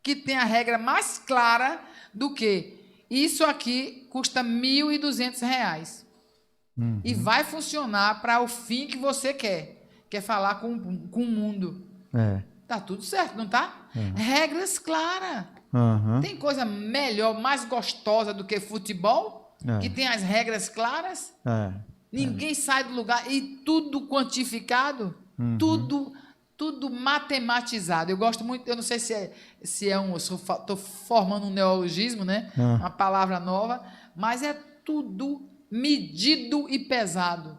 que tenha regra mais clara do que isso aqui custa R$ 1.200 e vai funcionar para o fim que você quer falar com o mundo. Tá tudo certo, não tá? Regras claras. Tem coisa melhor, mais gostosa do que futebol, que tem as regras claras? Ninguém sai do lugar e tudo quantificado, tudo matematizado. Eu gosto muito, eu não sei se é estou formando um neologismo, né? Uma palavra nova, mas é tudo medido e pesado.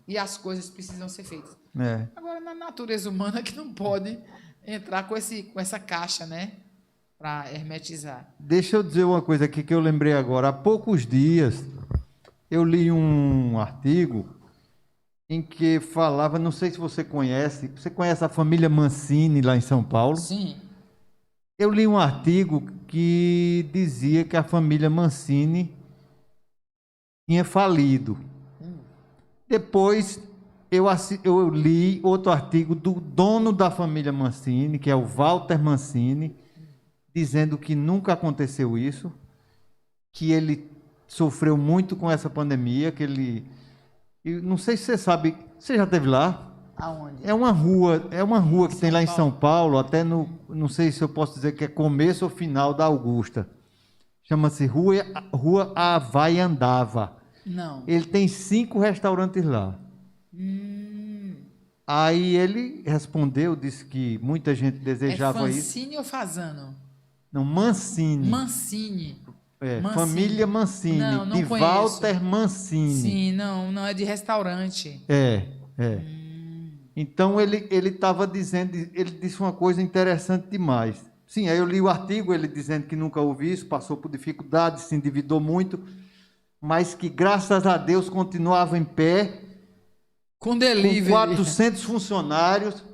E as coisas precisam ser feitas. Agora, na natureza humana que não pode entrar com essa caixa, né? Para hermetizar. Deixa eu dizer uma coisa aqui que eu lembrei agora. Há poucos dias, eu li um artigo em que falava, não sei se você conhece a família Mancini lá em São Paulo? Sim. Eu li um artigo que dizia que a família Mancini tinha falido. Depois eu li outro artigo do dono da família Mancini, que é o Walter Mancini, dizendo que nunca aconteceu isso, que ele sofreu muito com essa pandemia, que ele... Eu não sei se você sabe, você já esteve lá? Aonde? É uma rua que tem lá em São Paulo, até não sei se eu posso dizer que é começo ou final da Augusta. Chama-se Rua Havaiandava. Não. Ele tem 5 restaurantes lá. Aí ele respondeu, disse que muita gente desejava isso. Fancini ou Fazano? Não, Mancini. Mancini. Família Mancini, não de conheço. Walter Mancini. Sim, não é de restaurante. Então ele estava dizendo, ele disse uma coisa interessante demais. Sim, aí eu li o artigo, ele dizendo que nunca ouviu isso, passou por dificuldades, se endividou muito, mas que graças a Deus continuava em pé, Com com delivery. 400 funcionários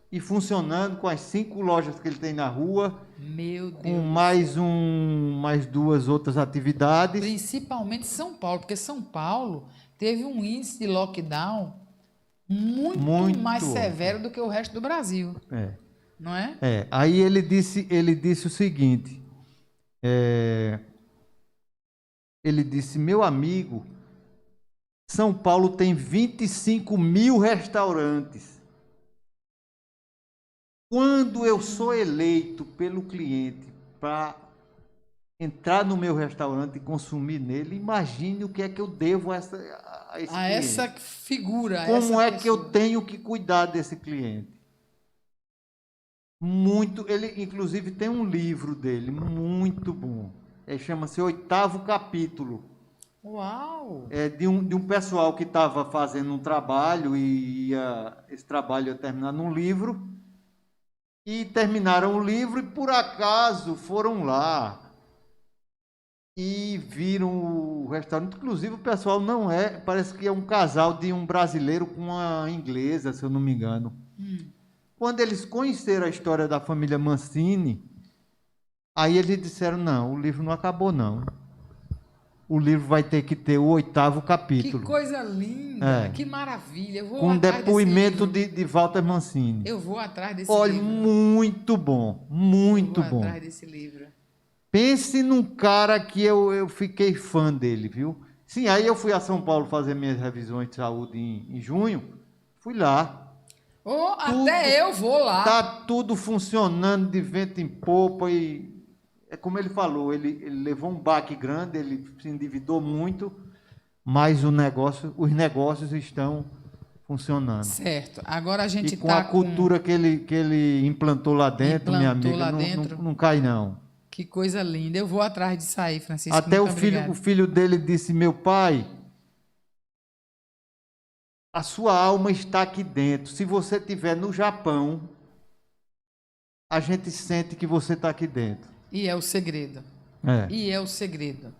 e funcionando com as 5 lojas que ele tem na rua, Meu Deus. com mais 2 outras atividades. Principalmente São Paulo, porque São Paulo teve um índice de lockdown muito mais alto. severo do que o resto do Brasil, É. não é? Aí ele disse o seguinte, ele disse, meu amigo, São Paulo tem 25 mil restaurantes. Quando eu sou eleito pelo cliente para entrar no meu restaurante e consumir nele, imagine o que é que eu devo a esse cliente. Essa figura. Como essa é que eu pessoa. tenho que cuidar desse cliente? Muito, ele inclusive tem um livro dele, muito bom. Chama-se 8º Capítulo. Uau! É de um pessoal que estava fazendo um trabalho e esse trabalho ia terminar num livro. E terminaram o livro e por acaso foram lá e viram o restaurante. Inclusive o pessoal não parece que é um casal de um brasileiro com uma inglesa, se eu não me engano. Quando eles conheceram a história da família Mancini, aí eles disseram, não, o livro não acabou não. O livro vai ter que ter o 8º capítulo. Que coisa linda, que maravilha. Eu vou com atrás depoimento desse livro. de Walter Mancini. Eu vou atrás desse Olha, livro. muito bom, muito Eu vou bom. atrás desse livro. Pense num cara que eu fiquei fã dele, viu? Sim, aí eu fui a São Paulo fazer minhas revisões de saúde em junho, fui lá. Até eu vou lá. Tá tudo funcionando de vento em popa e é como ele falou, ele levou um baque grande, ele se endividou muito, mas os negócios estão funcionando. Certo. Agora a gente E com tá a cultura que ele implantou lá dentro, minha amiga, lá dentro. não cai não. Que coisa linda. Eu vou atrás disso aí, Francisco. Até Muito o obrigada. filho dele disse, meu pai, a sua alma está aqui dentro. Se você estiver no Japão, a gente sente que você está aqui dentro. E é o segredo. É. E é o segredo.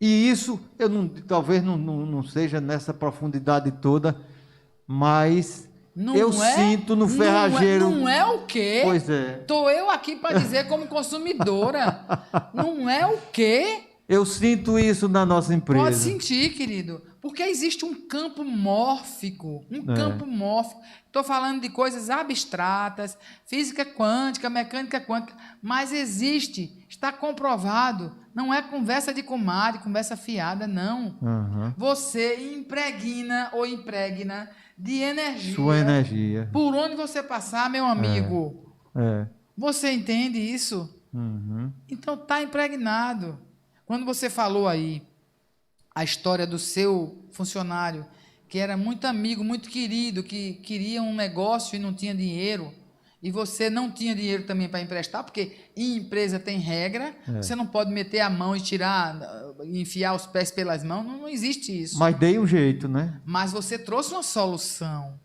E isso, talvez não seja nessa profundidade toda, mas eu sinto no ferrageiro... Não é o quê? Pois é. Estou eu aqui para dizer como consumidora. Não é o quê? Eu sinto isso na nossa empresa. Pode sentir, querido. Porque existe um campo mórfico. Campo mórfico. Estou falando de coisas abstratas, física quântica, mecânica quântica, mas existe, está comprovado. Não é conversa de comadre, conversa fiada, não. Uhum. Você impregna de energia. Sua energia. Por onde você passar, meu amigo. É. Você entende isso? Uhum. Então está impregnado. Quando você falou aí a história do seu funcionário, que era muito amigo, muito querido, que queria um negócio e não tinha dinheiro, e você não tinha dinheiro também para emprestar, porque em empresa tem regra, você não pode meter a mão e enfiar os pés pelas mãos, não existe isso. Mas dei um jeito, né? Mas você trouxe uma solução.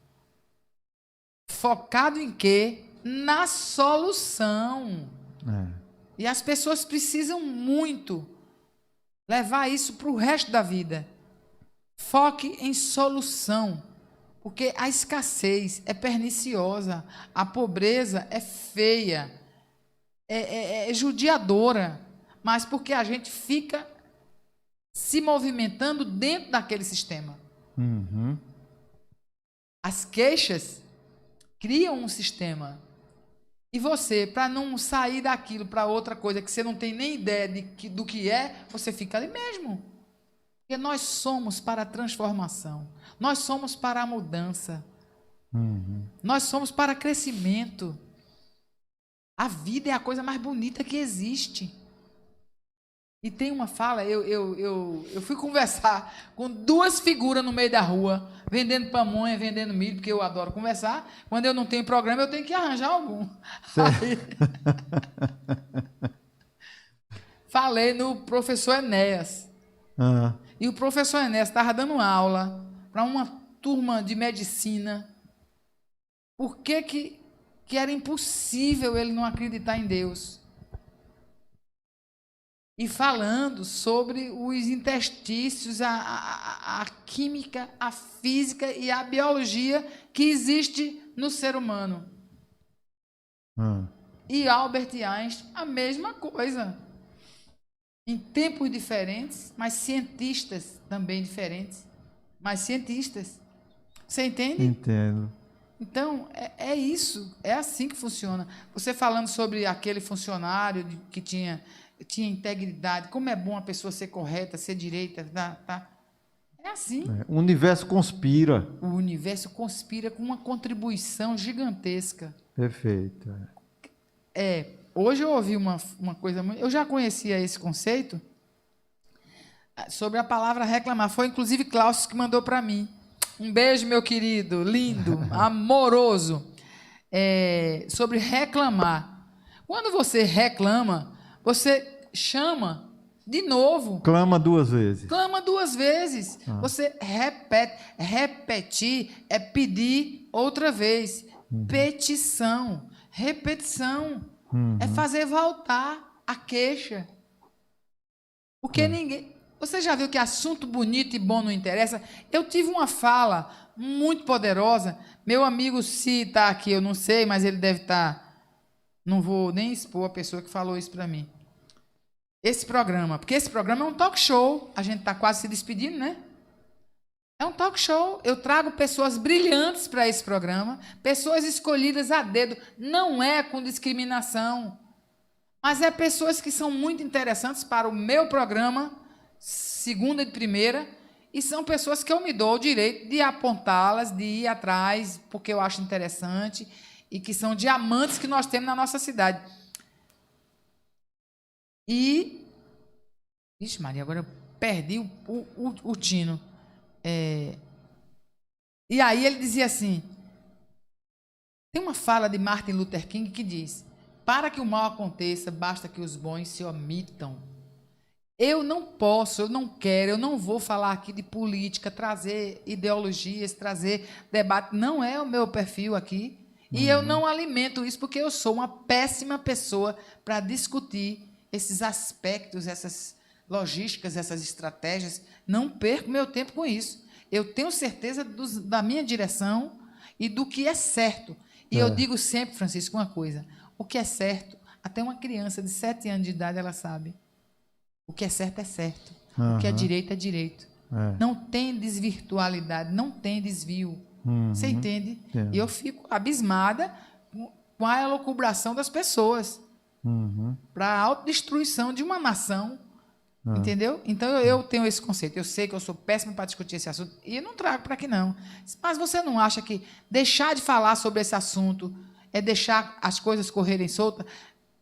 Focado em quê? Na solução. É. E as pessoas precisam muito levar isso para o resto da vida. Foque em solução, porque a escassez é perniciosa, a pobreza é feia, é judiadora, mas porque a gente fica se movimentando dentro daquele sistema. Uhum. As queixas criam um sistema. E você, para não sair daquilo para outra coisa que você não tem nem ideia do que é, você fica ali mesmo. Porque nós somos para a transformação. Nós somos para a mudança. Uhum. Nós somos para crescimento. A vida é a coisa mais bonita que existe. E tem uma fala, eu fui conversar com 2 figuras no meio da rua, vendendo pamonha, vendendo milho, porque eu adoro conversar. Quando eu não tenho programa, eu tenho que arranjar algum. Aí, falei no professor Enéas. Ah. E o professor Enéas estava dando aula para uma turma de medicina. Por que era impossível ele não acreditar em Deus? e falando sobre os interstícios, a química, a física e a biologia que existe no ser humano. E Albert Einstein, a mesma coisa. Em tempos diferentes, mas cientistas também diferentes. Mas cientistas. Você entende? Entendo. Então, é isso. É assim que funciona. Você falando sobre aquele funcionário que tinha integridade, como é bom a pessoa ser correta, ser direita, tá? É assim. O universo conspira. O universo conspira com uma contribuição gigantesca. Perfeito. Hoje eu ouvi uma coisa muito... Eu já conhecia esse conceito sobre a palavra reclamar. Foi, inclusive, Klaus que mandou para mim. Um beijo, meu querido, lindo, amoroso. Sobre reclamar. Quando você reclama, você chama de novo. Clama 2 vezes. Clama 2 vezes. Você repete. Repetir é pedir outra vez. Petição. Repetição. É fazer voltar a queixa. Porque ninguém... Você já viu que assunto bonito e bom não interessa? Eu tive uma fala muito poderosa. Meu amigo, se está aqui, eu não sei, mas ele deve estar... Não vou nem expor a pessoa que falou isso para mim. Porque esse programa é um talk show. A gente está quase se despedindo, né? É um talk show. Eu trago pessoas brilhantes para esse programa, pessoas escolhidas a dedo. Não é com discriminação, mas é pessoas que são muito interessantes para o meu programa, segunda e primeira, e são pessoas que eu me dou o direito de apontá-las, de ir atrás, porque eu acho interessante, e que são diamantes que nós temos na nossa cidade. E... Ixi, Maria, agora eu perdi o tino. E aí ele dizia assim, tem uma fala de Martin Luther King que diz, para que o mal aconteça, basta que os bons se omitam. Eu não posso, eu não quero, eu não vou falar aqui de política, trazer ideologias, trazer debate, não é o meu perfil aqui, e eu não alimento isso porque eu sou uma péssima pessoa para discutir esses aspectos, essas logísticas, essas estratégias. Não perco meu tempo com isso. Eu tenho certeza da minha direção e do que é certo. E eu digo sempre, Francisco, uma coisa, o que é certo, até uma criança de 7 anos de idade, ela sabe. O que é certo é certo. O que é direito é direito. Não tem desvirtualidade, não tem desvio. Você entende? E eu fico abismada com a elucubração das pessoas para a autodestruição de uma nação. Entendeu? Então eu tenho esse conceito. Eu sei que eu sou péssimo para discutir esse assunto e eu não trago para aqui, não. Mas você não acha que deixar de falar sobre esse assunto é deixar as coisas correrem soltas?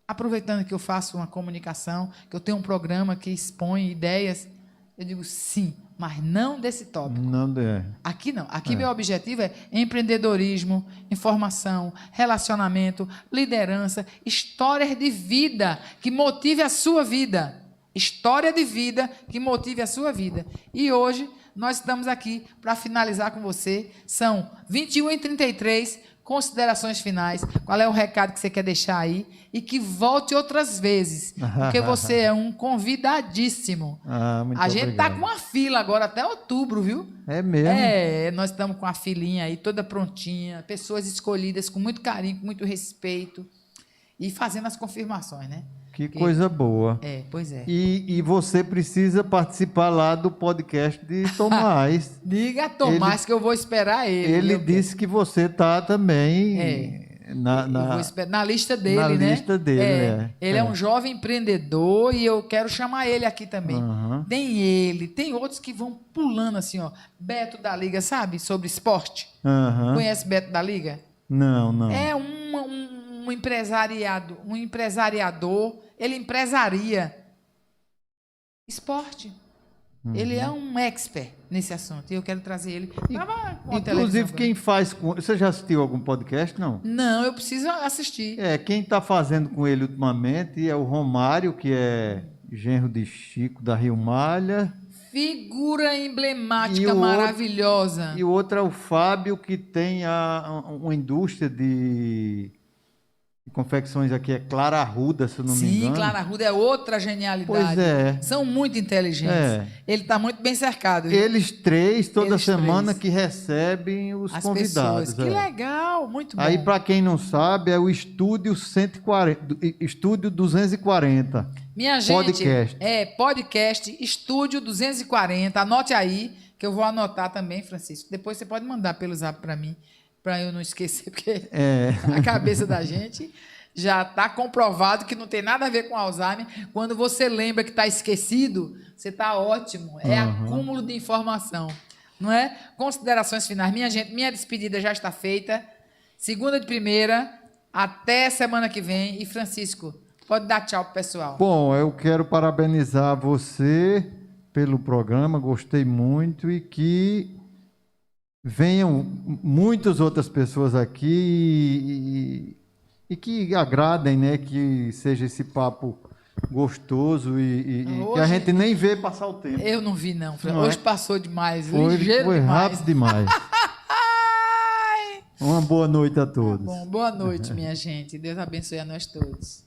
Aproveitando que eu faço uma comunicação, que eu tenho um programa que expõe ideias, eu digo sim, mas não desse tópico. Não é. Aqui não. Aqui meu objetivo é empreendedorismo, informação, relacionamento, liderança, histórias de vida que motive a sua vida. História de vida que motive a sua vida. E hoje nós estamos aqui para finalizar com você. São 21h33, considerações finais. Qual é o recado que você quer deixar aí? E que volte outras vezes, porque você é um convidadíssimo. Muito a gente está obrigado. com uma fila agora até outubro, viu? É mesmo? Nós estamos com a filinha aí toda prontinha, pessoas escolhidas com muito carinho, com muito respeito e fazendo as confirmações, né? Que coisa boa. Pois é. E você precisa participar lá do podcast de Tomás. Diga a Tomás que eu vou esperar ele. Ele disse que você está também na lista dele, na né? lista dele, Ele é um jovem empreendedor e eu quero chamar ele aqui também. Tem ele, tem outros que vão pulando assim, ó. Beto da Liga, sabe? Sobre esporte. Conhece Beto da Liga? Não. É um empresariador, ele empresaria esporte. Ele é um expert nesse assunto e eu quero trazer ele. Inclusive, quem faz com... Você já assistiu algum podcast, não? Não, eu preciso assistir. Quem está fazendo com ele ultimamente é o Romário, que é genro de Chico da Rio Malha. Figura emblemática, maravilhosa. E o outro é o Fábio, que tem uma indústria de Confecções aqui é Clara Arruda, se eu não me Sim, engano. Clara Arruda é outra genialidade. Pois é. São muito inteligentes. É. Ele está muito bem cercado. Viu? Eles três, toda Eles semana, três. que recebem os As convidados. pessoas. Que é. legal, muito bom. Aí, para quem não sabe, é o Estúdio 140, Estúdio 240. Minha gente, Podcast. podcast Estúdio 240. Anote aí, que eu vou anotar também, Francisco. Depois você pode mandar pelo zap para mim, para eu não esquecer, porque a cabeça da gente já está comprovado que não tem nada a ver com Alzheimer. Quando você lembra que está esquecido, você está ótimo. É acúmulo de informação, não é? Considerações finais. Minha gente, minha despedida já está feita. Segunda de primeira, até semana que vem. E Francisco, pode dar tchau pro pessoal. Bom, eu quero parabenizar você pelo programa, gostei muito, e que venham muitas outras pessoas aqui e que agradem, né? Que seja esse papo gostoso e que a gente nem vê passar o tempo. Eu não vi, não. Não Hoje é? passou demais, Foi ligeiro demais. rápido demais. Uma boa noite a todos. Bom, boa noite, minha gente. Deus abençoe a nós todos.